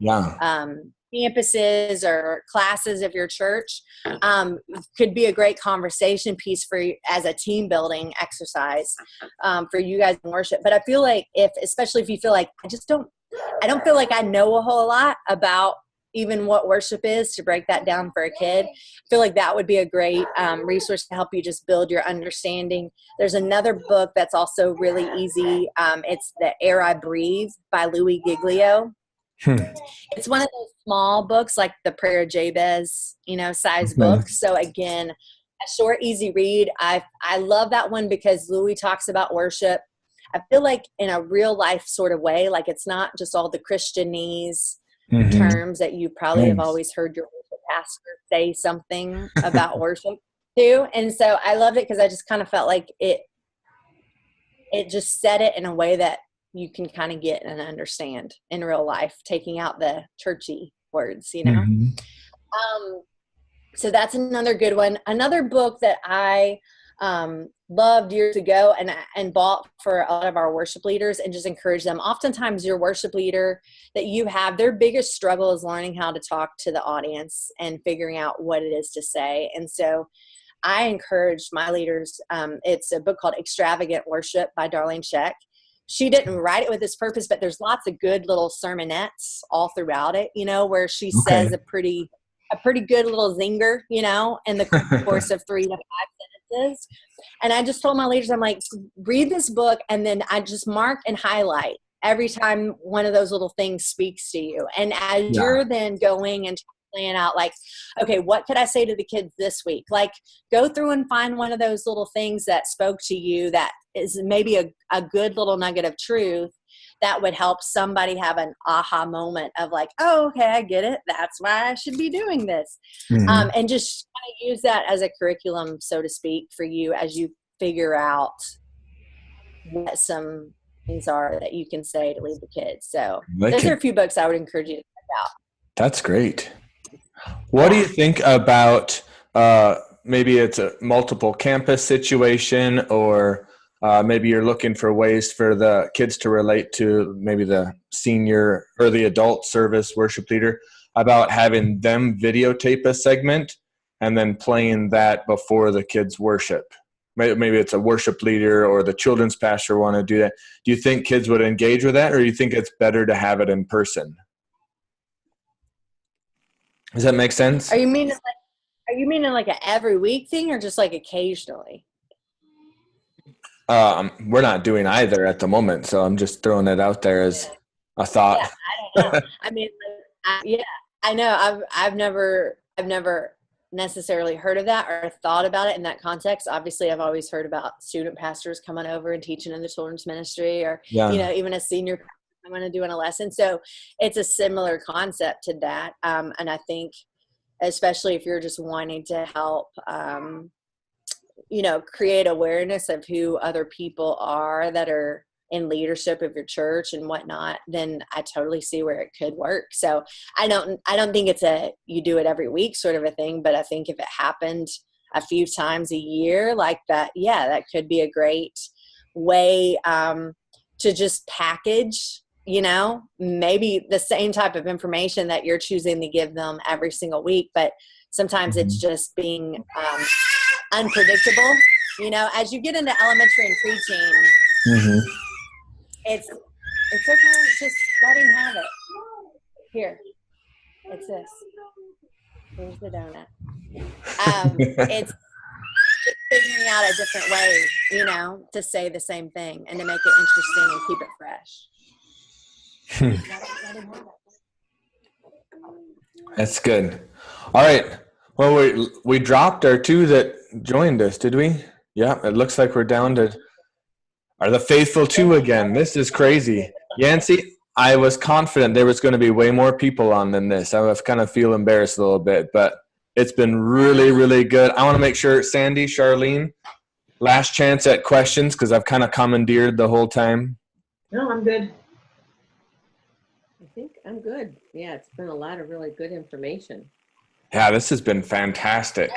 campuses or classes of your church, could be a great conversation piece for you as a team building exercise for you guys in worship. But I feel like especially if you feel like I don't feel like I know a whole lot about even what worship is, to break that down for a kid, I feel like that would be a great resource to help you just build your understanding. There's another book that's also really easy. It's The Air I Breathe by Louis Giglio. It's one of those small books, like the Prayer of Jabez, size books. So again, a short, easy read. I love that one because Louis talks about worship, I feel like, in a real life sort of way. Like, it's not just all the Christianese terms that you probably have always heard your worship pastor say something about worship too. And so I loved it because I just kind of felt like it just said it in a way that you can kind of get and understand in real life, taking out the churchy words, So that's another good one. Another book that I loved years ago and bought for a lot of our worship leaders and just encourage them. Oftentimes your worship leader that you have, their biggest struggle is learning how to talk to the audience and figuring out what it is to say. And so I encouraged my leaders. It's a book called Extravagant Worship by Darlene Sheck. She didn't write it with this purpose, but there's lots of good little sermonettes all throughout it, where she says a pretty good little zinger, in the course of 3 to 5 sentences. And I just told my leaders, I'm like, read this book, and then I just mark and highlight every time one of those little things speaks to you. And as you're then going and plan out, like, okay, what could I say to the kids this week? Like, go through and find one of those little things that spoke to you that is maybe a good little nugget of truth that would help somebody have an aha moment of like, oh, okay, I get it. That's why I should be doing this. And just kind of use that as a curriculum, so to speak, for you as you figure out what some things are that you can say to lead the kids. So those are a few books I would encourage you to check out. That's great. What do you think about maybe it's a multiple campus situation, or maybe you're looking for ways for the kids to relate to maybe the senior or the adult service worship leader, about having them videotape a segment and then playing that before the kids worship? Maybe it's a worship leader or the children's pastor want to do that. Do you think kids would engage with that, or do you think it's better to have it in person? Does that make sense? Are you meaning like an every week thing, or just like occasionally? We're not doing either at the moment, so I'm just throwing it out there as a thought. Yeah, I don't know. I mean, I know. I've never necessarily heard of that or thought about it in that context. Obviously, I've always heard about student pastors coming over and teaching in the children's ministry, or even a senior pastor coming and doing a lesson. So it's a similar concept to that. And I think, especially if you're just wanting to help, create awareness of who other people are that are in leadership of your church and whatnot, then I totally see where it could work. So I don't think it's you do it every week sort of a thing, but I think if it happened a few times a year like that, that could be a great way to just package, maybe the same type of information that you're choosing to give them every single week, but sometimes it's just being unpredictable. As you get into elementary and preteen, it's okay. Just let him have it. Here, it's this. Here's the donut. It's just figuring out a different way, to say the same thing and to make it interesting and keep it fresh. That's good. All right. Well, we dropped our two that joined us, did we? Yeah, it looks like we're down to are the faithful two again. This is crazy. Yancy, I was confident there was going to be way more people on than this. I was kind of feel embarrassed a little bit, but it's been really, really good. I want to make sure, Sandy, Charlene, last chance at questions because I've kind of commandeered the whole time. No, I'm good. I think I'm good. Yeah, it's been a lot of really good information. Yeah, this has been fantastic.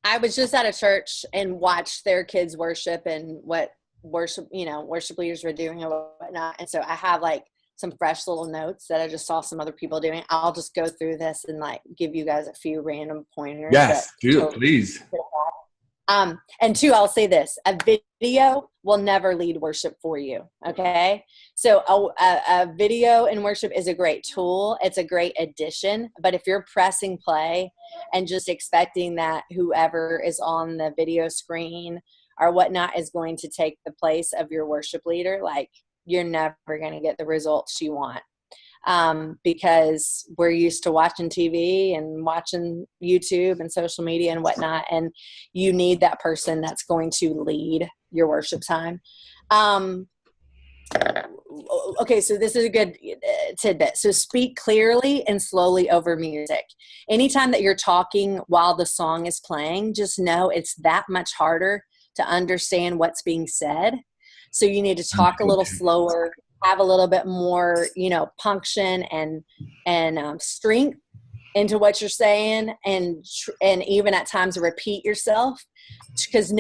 I was just at a church and watched their kids worship and what worship leaders were doing and whatnot. And so I have like some fresh little notes that I just saw some other people doing. I'll just go through this and like give you guys a few random pointers. Yes, do please. And two, I'll say this, a video will never lead worship for you. Okay. So a video in worship is a great tool. It's a great addition, but if you're pressing play and just expecting that whoever is on the video screen or whatnot is going to take the place of your worship leader, like you're never going to get the results you want. Because we're used to watching TV and watching YouTube and social media and whatnot, and you need that person that's going to lead your worship time. Okay, so this is a good tidbit. So speak clearly and slowly over music. Anytime that you're talking while the song is playing, just know it's that much harder to understand what's being said. So you need to talk a little slower, have a little bit more, punction and strength into what you're saying, and even at times repeat yourself, because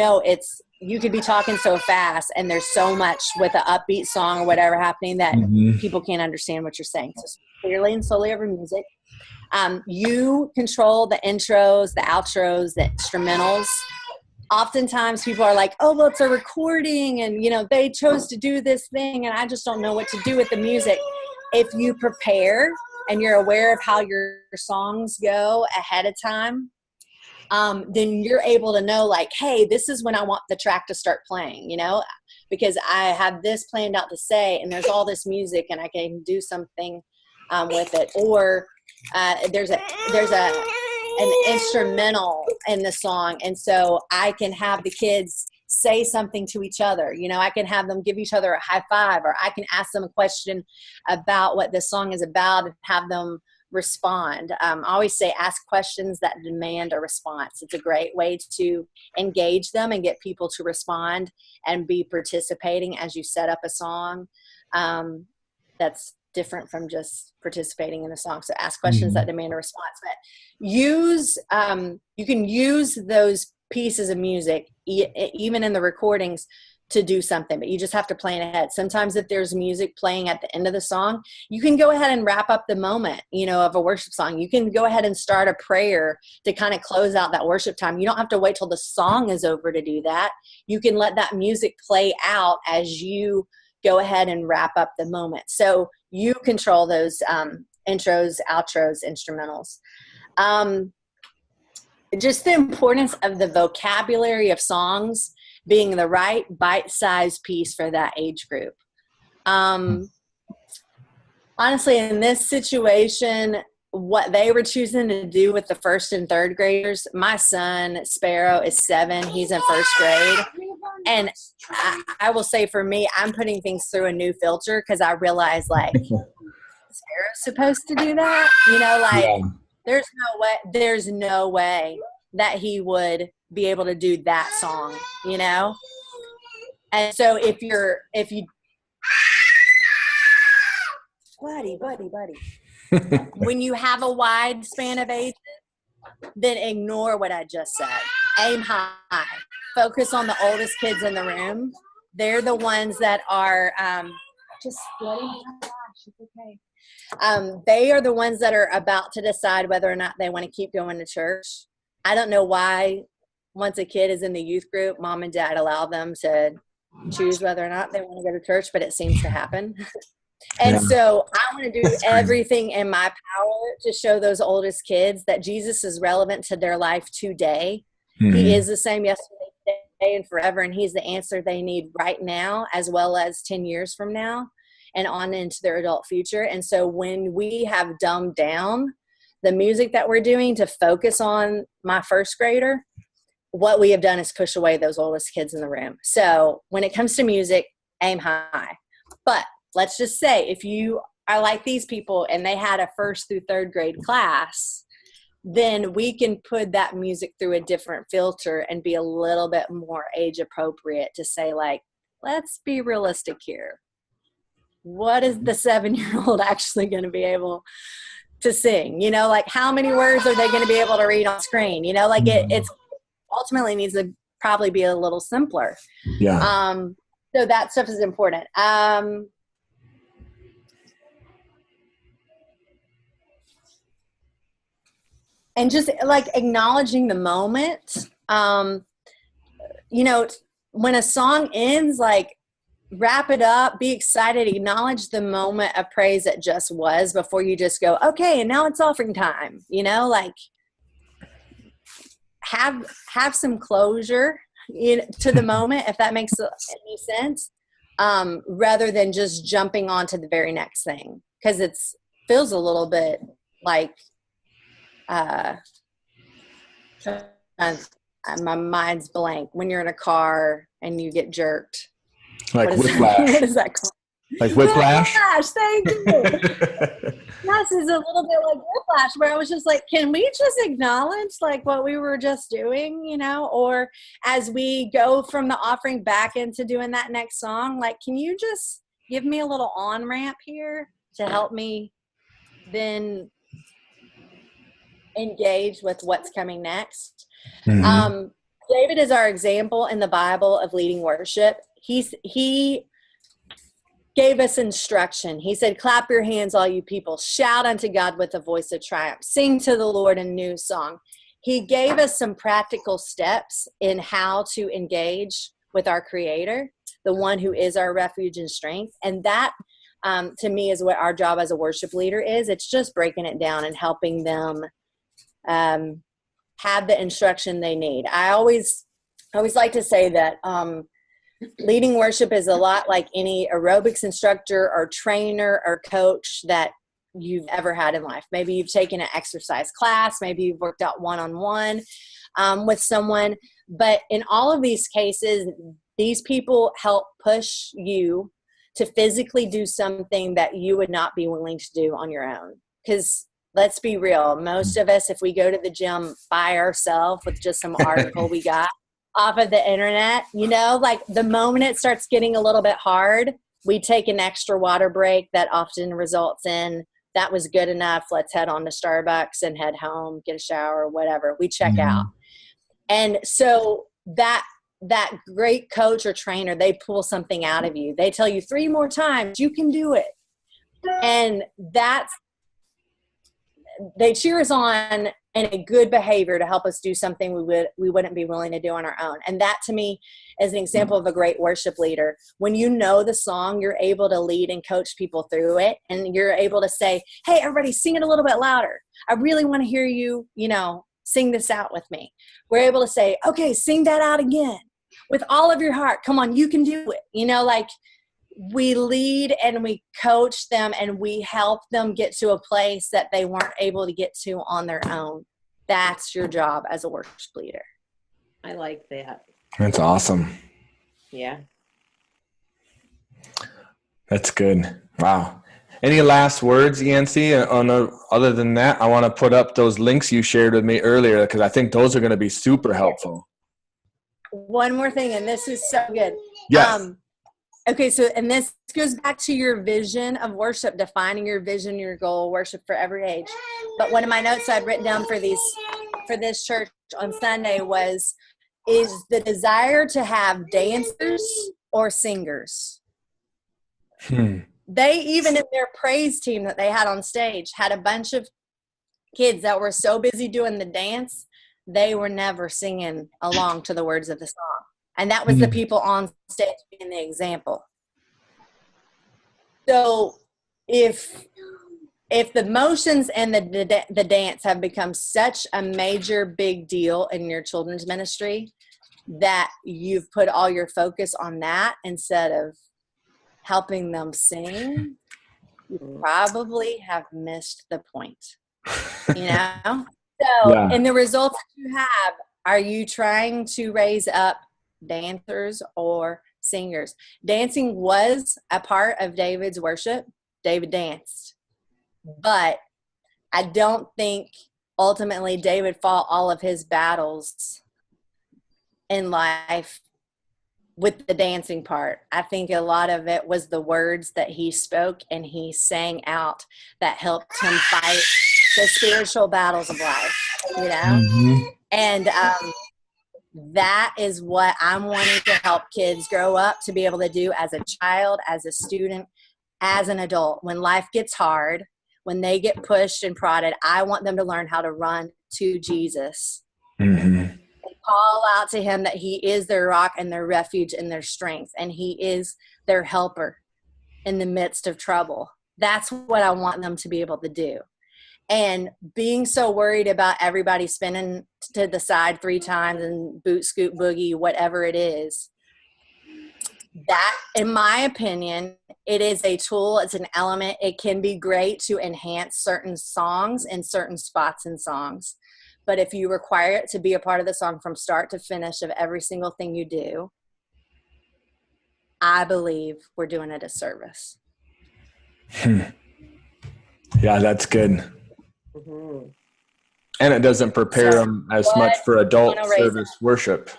you could be talking so fast and there's so much with an upbeat song or whatever happening that people can't understand what you're saying. So clearly and slowly over music. You control the intros, the outros, the instrumentals. Oftentimes people are like, oh, well, it's a recording and, they chose to do this thing and I just don't know what to do with the music. If you prepare and you're aware of how your songs go ahead of time, then you're able to know like, hey, this is when I want the track to start playing, because I have this planned out to say, and there's all this music and I can do something with it. Or there's an instrumental in the song, and so I can have the kids say something to each other. I can have them give each other a high five, or I can ask them a question about what this song is about and have them respond. I always say ask questions that demand a response. It's a great way to engage them and get people to respond and be participating as you set up a song. That's different from just participating in a song. So ask questions that demand a response. But you can use those pieces of music, even in the recordings, to do something, but you just have to plan ahead. Sometimes if there's music playing at the end of the song, you can go ahead and wrap up the moment, of a worship song. You can go ahead and start a prayer to kind of close out that worship time. You don't have to wait till the song is over to do that. You can let that music play out as you go ahead and wrap up the moment. So you control those intros, outros, instrumentals. Just the importance of the vocabulary of songs being the right bite-sized piece for that age group. Honestly, in this situation, what they were choosing to do with the first and third graders, my son, Sparrow, is 7. He's in first grade. And I will say for me, I'm putting things through a new filter because I realize, like, Sparrow's supposed to do that? There's no way that he would be able to do that song, And so if you buddy, when you have a wide span of ages, then ignore what I just said. Aim high. Focus on the oldest kids in the room. They're the ones that are just letting me gosh, it's okay. They are the ones that are about to decide whether or not they want to keep going to church. I don't know why once a kid is in the youth group, mom and dad allow them to choose whether or not they want to go to church, but it seems to happen. And so I want to do everything in my power to show those oldest kids that Jesus is relevant to their life today. He is the same yesterday, today, and forever, and he's the answer they need right now as well as 10 years from now and on into their adult future. And so when we have dumbed down the music that we're doing to focus on my first grader, what we have done is push away those oldest kids in the room. So when it comes to music, aim high. But let's just say if you are like these people and they had a 1st through 3rd grade class, then we can put that music through a different filter and be a little bit more age appropriate to say, like, let's be realistic here. What is the 7-year-old actually going to be able to sing? You know, like how many words are they going to be able to read on screen? You know, like it's ultimately needs to probably be a little simpler. Yeah. So that stuff is important. And just like acknowledging the moment, you know, when a song ends, like wrap it up, be excited, acknowledge the moment of praise that just was before you just go, okay, and now it's offering time, you know, like have some closure to the moment, if that makes any sense, rather than just jumping on to the very next thing. Cause feels a little bit like, my mind's blank when you're in a car and you get jerked. Like what whiplash. What is that called? Like whiplash? Whiplash, thank you. Yes, it's a little bit like whiplash, where I was just like, can we just acknowledge like what we were just doing, you know? Or as we go from the offering back into doing that next song, like, can you just give me a little on-ramp here to help me then engage with what's coming next? Mm-hmm. David is our example in the Bible of leading worship. He gave us instruction. He said, clap your hands, all you people. Shout unto God with a voice of triumph. Sing to the Lord a new song. He gave us some practical steps in how to engage with our Creator, the one who is our refuge and strength. And that, to me, is what our job as a worship leader is. It's just breaking it down and helping them have the instruction they need. I always like to say that leading worship is a lot like any aerobics instructor or trainer or coach that you've ever had in life. Maybe you've taken an exercise class, maybe you've worked out one-on-one with someone, but in all of these cases, these people help push you to physically do something that you would not be willing to do on your own. Because let's be real, most of us, if we go to the gym by ourselves with just some article we got off of the internet, you know, like the moment it starts getting a little bit hard, we take an extra water break that often results in, that was good enough, let's head on to Starbucks and head home, get a shower, whatever. We check out. And so that great coach or trainer, they pull something out of you. They tell you 3 more times, you can do it. And they cheer us on in a good behavior to help us do something we wouldn't be willing to do on our own. And that to me is an example of a great worship leader. When you know the song, you're able to lead and coach people through it. And you're able to say, hey, everybody, sing it a little bit louder. I really want to hear you, you know, sing this out with me. We're able to say, okay, sing that out again with all of your heart. Come on, you can do it. You know, like, we lead and we coach them and we help them get to a place that they weren't able to get to on their own. That's your job as a worship leader. I like that. That's awesome. Yeah. That's good. Wow. Any last words, Yancy? Other than that, I want to put up those links you shared with me earlier because I think those are going to be super helpful. One more thing, and this is so good. Yes. Okay, so, and this goes back to your vision of worship, defining your vision, your goal, worship for every age. But one of my notes I'd written down for this church on Sunday is the desire to have dancers or singers. They, even in their praise team that they had on stage, had a bunch of kids that were so busy doing the dance, they were never singing along to the words of the song. And that was the people on stage being the example. So if the motions and the dance have become such a major big deal in your children's ministry that you've put all your focus on that instead of helping them sing, you probably have missed the point. you know? So, Yeah. and the results that you have, are you trying to raise up dancers or singers? Dancing was a part of David's worship. David danced. But I don't think ultimately David fought all of his battles in life with the dancing part. I think a lot of it was the words that he spoke and he sang out that helped him fight the spiritual battles of life, you know? Mhm. And that is what I'm wanting to help kids grow up to be able to do as a child, as a student, as an adult. When life gets hard, when they get pushed and prodded, I want them to learn how to run to Jesus. Mhm. Call out to him that he is their rock and their refuge and their strength, and he is their helper in the midst of trouble. That's what I want them to be able to do. And being so worried about everybody spinning to the side 3 times and boot scoot boogie, whatever it is, that, in my opinion, it is a tool, it's an element. It can be great to enhance certain songs and certain spots in songs. But if you require it to be a part of the song from start to finish of every single thing you do, I believe we're doing it a service. Yeah, that's good. Mhm. And it doesn't prepare So them as what much for adult wanna raise service worship.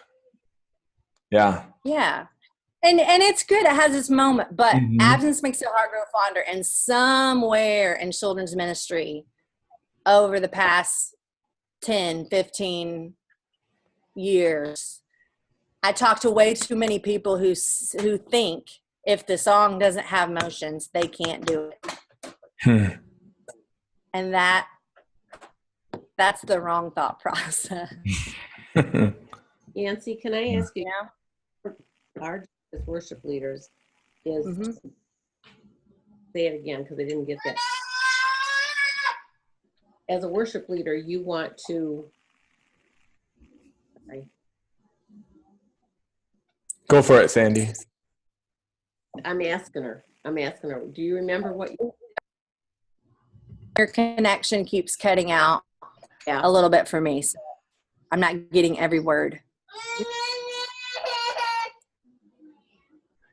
Yeah. Yeah. And it's good. It has its moment, but Mhm. absence makes the heart grow fonder. And somewhere in children's ministry over the past 10, 15 years, I talk to way too many people who think if the song doesn't have motions, they can't do it. Hmm. And that's the wrong thought process. Yancy, can I ask you, Yeah. our as worship leaders is, Mhm. say it again because I didn't get that. As a worship leader, you want to, Go for it, Sandy. I'm asking her, do you remember what you, Your connection keeps cutting out yeah, a little bit for me. So I'm not getting every word.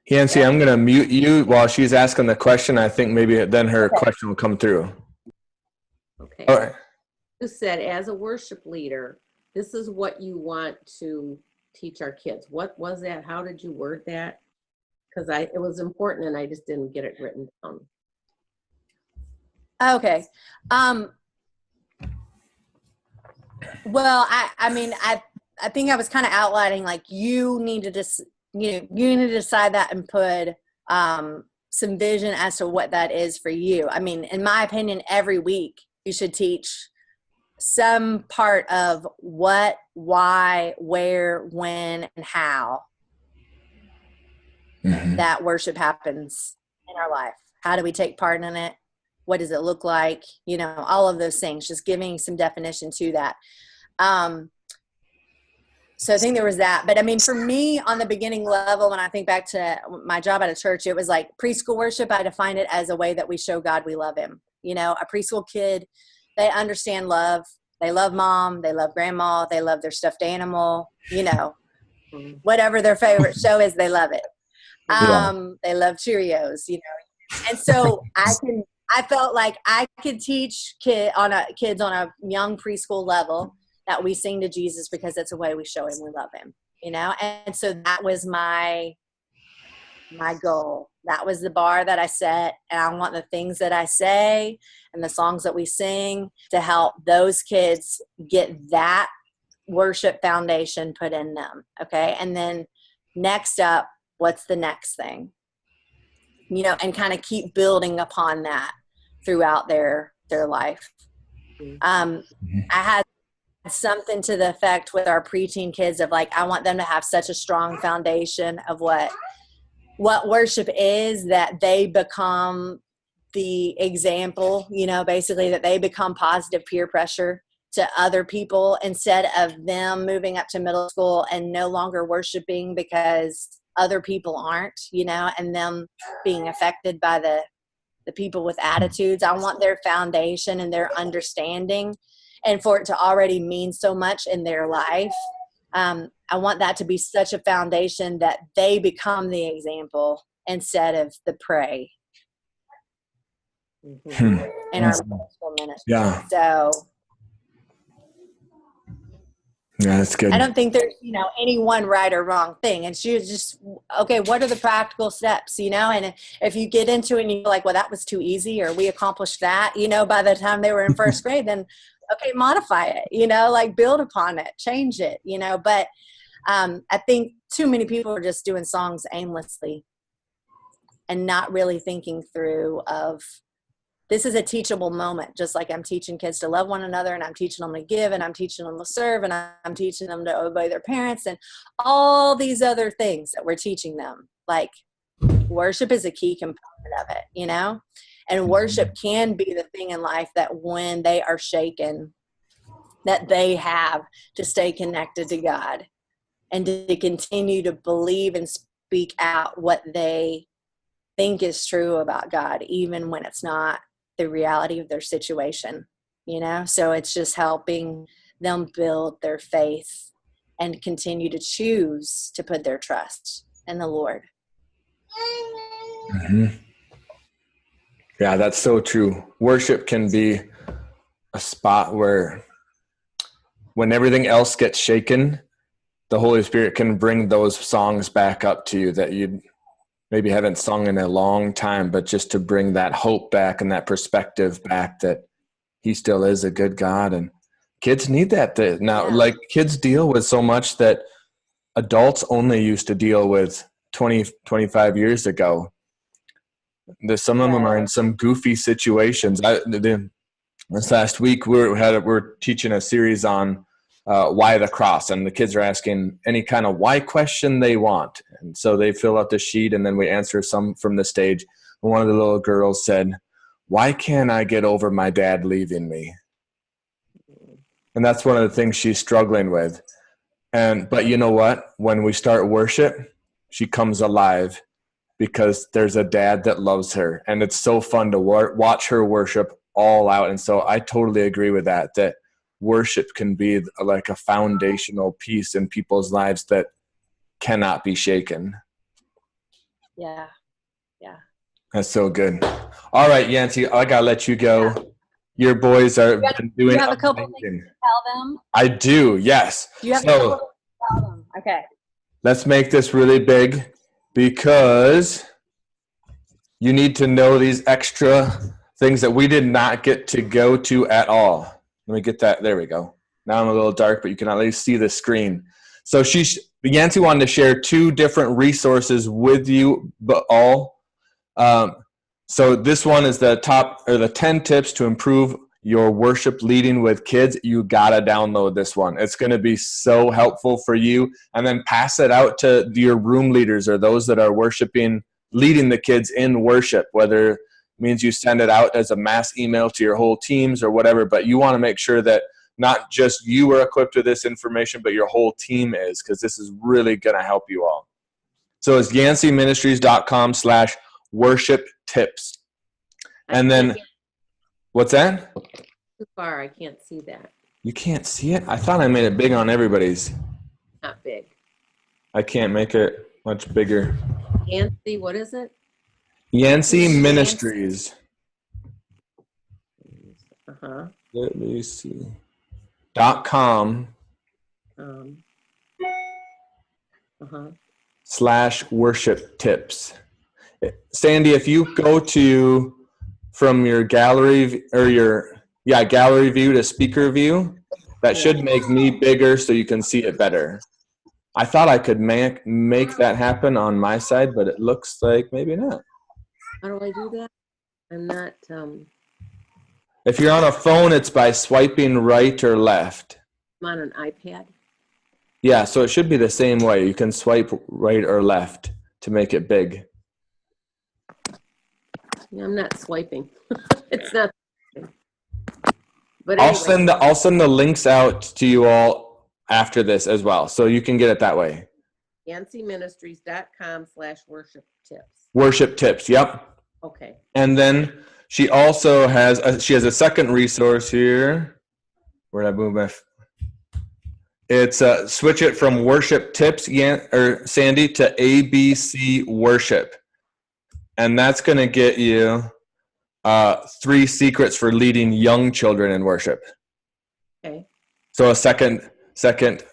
Yancy, I'm going to mute you while she's asking the question. I think maybe then her question will come through. okay. All right. You said as a worship leader, this is what you want to teach our kids. What was that? How did you word that? Because it was important and I just didn't get it written down. Okay. Well, I mean, I think I was kind of outlining like you need to you need to decide that and put some vision as to what that is for you. I mean, in my opinion, every week you should teach some part of what, why, where, when, and how that worship happens in our life. How do we take part in it? What does it look like? You know, all of those things, just giving some definition to that. So I think there was that. But I mean, for me on the beginning level, when I think back to my job at a church, it was like preschool worship. I defined it as a way that we show God we love him. You know, a preschool kid, they understand love. They love mom. They love grandma. They love their stuffed animal, you know, whatever their favorite show is, they love it. They love Cheerios, you know. And so I felt like I could teach kids on a young preschool level that we sing to Jesus because it's a way we show him we love him, you know? And so that was my goal. That was the bar that I set. And I want the things that I say and the songs that we sing to help those kids get that worship foundation put in them. Okay. And then next up, what's the next thing? You know, and kind of keep building upon that throughout their life. I had something to the effect with our preteen kids of like, I want them to have such a strong foundation of what worship is, that they become the example, you know, basically that they become positive peer pressure to other people instead of them moving up to middle school and no longer worshiping because other people aren't, you know, and them being affected by the the people with attitudes. I want their foundation and their understanding, and for it to already mean so much in their life. I want that to be such a foundation that they become the example instead of the prey in our preschool ministry. Yeah. So Yeah, that's good. I don't think there's, any one right or wrong thing. And she was just, okay, what are the practical steps, and if you get into it and you're like, well, that was too easy, or we accomplished that, by the time they were in first grade, then okay, modify it, like build upon it, change it, but I think too many people are just doing songs aimlessly and not really thinking through of, this is a teachable moment, just like I'm teaching kids to love one another, and I'm teaching them to give, and I'm teaching them to serve, and I'm teaching them to obey their parents, and all these other things that we're teaching them. Like, worship is a key component of it, and worship can be the thing in life that when they are shaken, that they have to stay connected to God and to continue to believe and speak out what they think is true about God, even when it's not the reality of their situation, so it's just helping them build their faith and continue to choose to put their trust in the Lord. Mm-hmm. Yeah, that's so true. Worship can be a spot where when everything else gets shaken, the Holy Spirit can bring those songs back up to you that you maybe haven't sung in a long time, but just to bring that hope back and that perspective back that he still is a good God. And kids need that now. Yeah. Like, kids deal with so much that adults only used to deal with 20, 25 years ago. Some of them are in some goofy situations. This last week we're teaching a series on why the cross, and the kids are asking any kind of why question they want, and so they fill out the sheet, and then we answer some from the stage. And one of the little girls said, "Why can't I get over my dad leaving me?" And that's one of the things she's struggling with. But you know what? When we start worship, she comes alive because there's a dad that loves her, and it's so fun to watch her worship all out. And so I totally agree with that worship can be like a foundational piece in people's lives that cannot be shaken. Yeah. That's so good. All right, Yancy, I gotta let you go. Yeah. Your boys are been doing. You have a couple things to tell them? I do, yes. You have a couple things to tell them. Okay. Let's make this really big, because you need to know these extra things that we did not get to go to at all. Let me get that. There we go. Now I'm a little dark, but you can at least see the screen. So Yancy wanted to share 2 different resources with you, but all. So this one is the 10 tips to improve your worship leading with kids. You gotta download this one. It's going to be so helpful for you, and then pass it out to your room leaders or those that are leading the kids in worship, whether it means you send it out as a mass email to your whole teams or whatever, but you want to make sure that not just you are equipped with this information, but your whole team is, because this is really going to help you all. So it's yancyministries.com/worship tips. And then, what's that? Too far, I can't see that. You can't see it? I thought I made it big on everybody's. Not big. I can't make it much bigger. Yancy, what is it? Yancy Ministries. Uh-huh. Let me see. .com /worship tips. Sandy, if you go to from your gallery gallery view to speaker view, that should make me bigger so you can see it better. I thought I could make that happen on my side, but it looks like maybe not. How do I do that? I'm not. If you're on a phone, it's by swiping right or left. I'm on an iPad. Yeah, so it should be the same way. You can swipe right or left to make it big. Yeah, I'm not swiping. It's not. But anyway. I'll send the links out to you all after this as well, so you can get it that way. YancyMinistries.com /worship tips. Worship tips. Yep. Okay. And then she also has a second resource here. Where did I move my? It's switch it from worship tips, Sandy, to ABC worship, and that's going to get you 3 secrets for leading young children in worship. Okay. So a second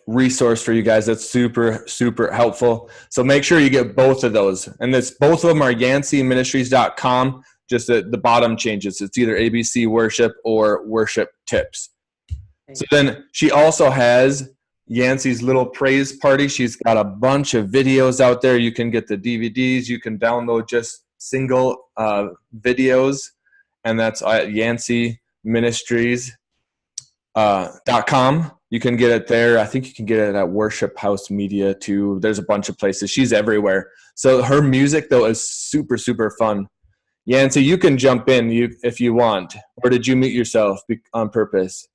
resource for you guys that's super, super helpful. So make sure you get both of those. And both of them are YancyMinistries.com. Just the bottom changes. It's either ABC worship or worship tips. Okay. So then she also has Yancy's little praise party. She's got a bunch of videos out there. You can get the DVDs. You can download just single videos. And that's at YancyMinistries.com. You can get it there. I think you can get it at Worship House Media too. There's a bunch of places. She's everywhere. So her music though is super, super fun. Yancy, you can jump in if you want. Or did you mute yourself on purpose?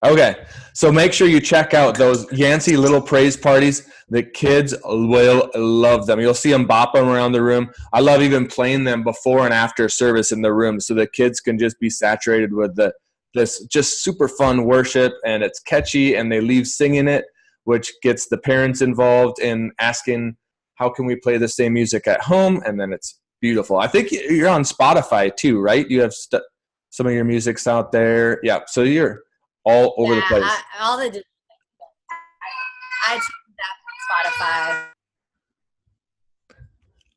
Okay, so make sure you check out those Yancy little praise parties. The kids will love them. You'll see them bop them around the room. I love even playing them before and after service in the room so the kids can just be saturated with this just super fun worship, and it's catchy, and they leave singing it, which gets the parents involved in asking, how can we play the same music at home? And then it's beautiful. I think you're on Spotify too, right? You have some of your music's out there. Yeah, so you're all over the place. I check that from Spotify.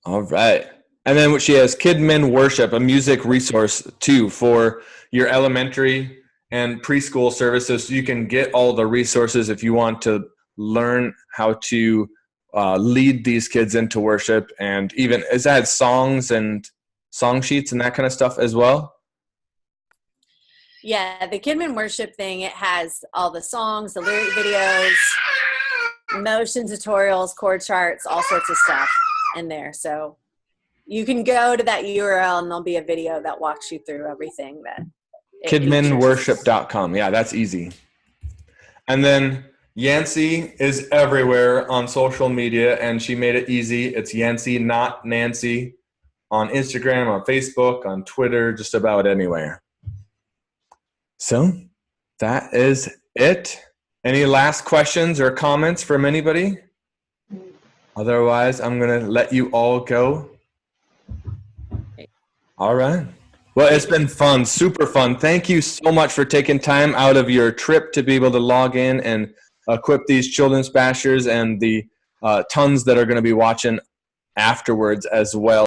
All right. And then she has KidMin Worship, a music resource too for your elementary and preschool services. So you can get all the resources if you want to learn how to lead these kids into worship. And even, has that songs and song sheets and that kind of stuff as well? Yeah, the KidMin Worship thing, it has all the songs, the lyric videos, motion tutorials, chord charts, all sorts of stuff in there. So you can go to that URL and there'll be a video that walks you through everything that KidMinWorship.com. Yeah, that's easy. And then Yancy is everywhere on social media, and she made it easy. It's Yancy, not Nancy, on Instagram, on Facebook, on Twitter, just about anywhere. So that is it. Any last questions or comments from anybody? Otherwise, I'm going to let you all go. All right. Well, it's been fun, super fun. Thank you so much for taking time out of your trip to be able to log in and equip these children's bashers and the tons that are going to be watching afterwards as well.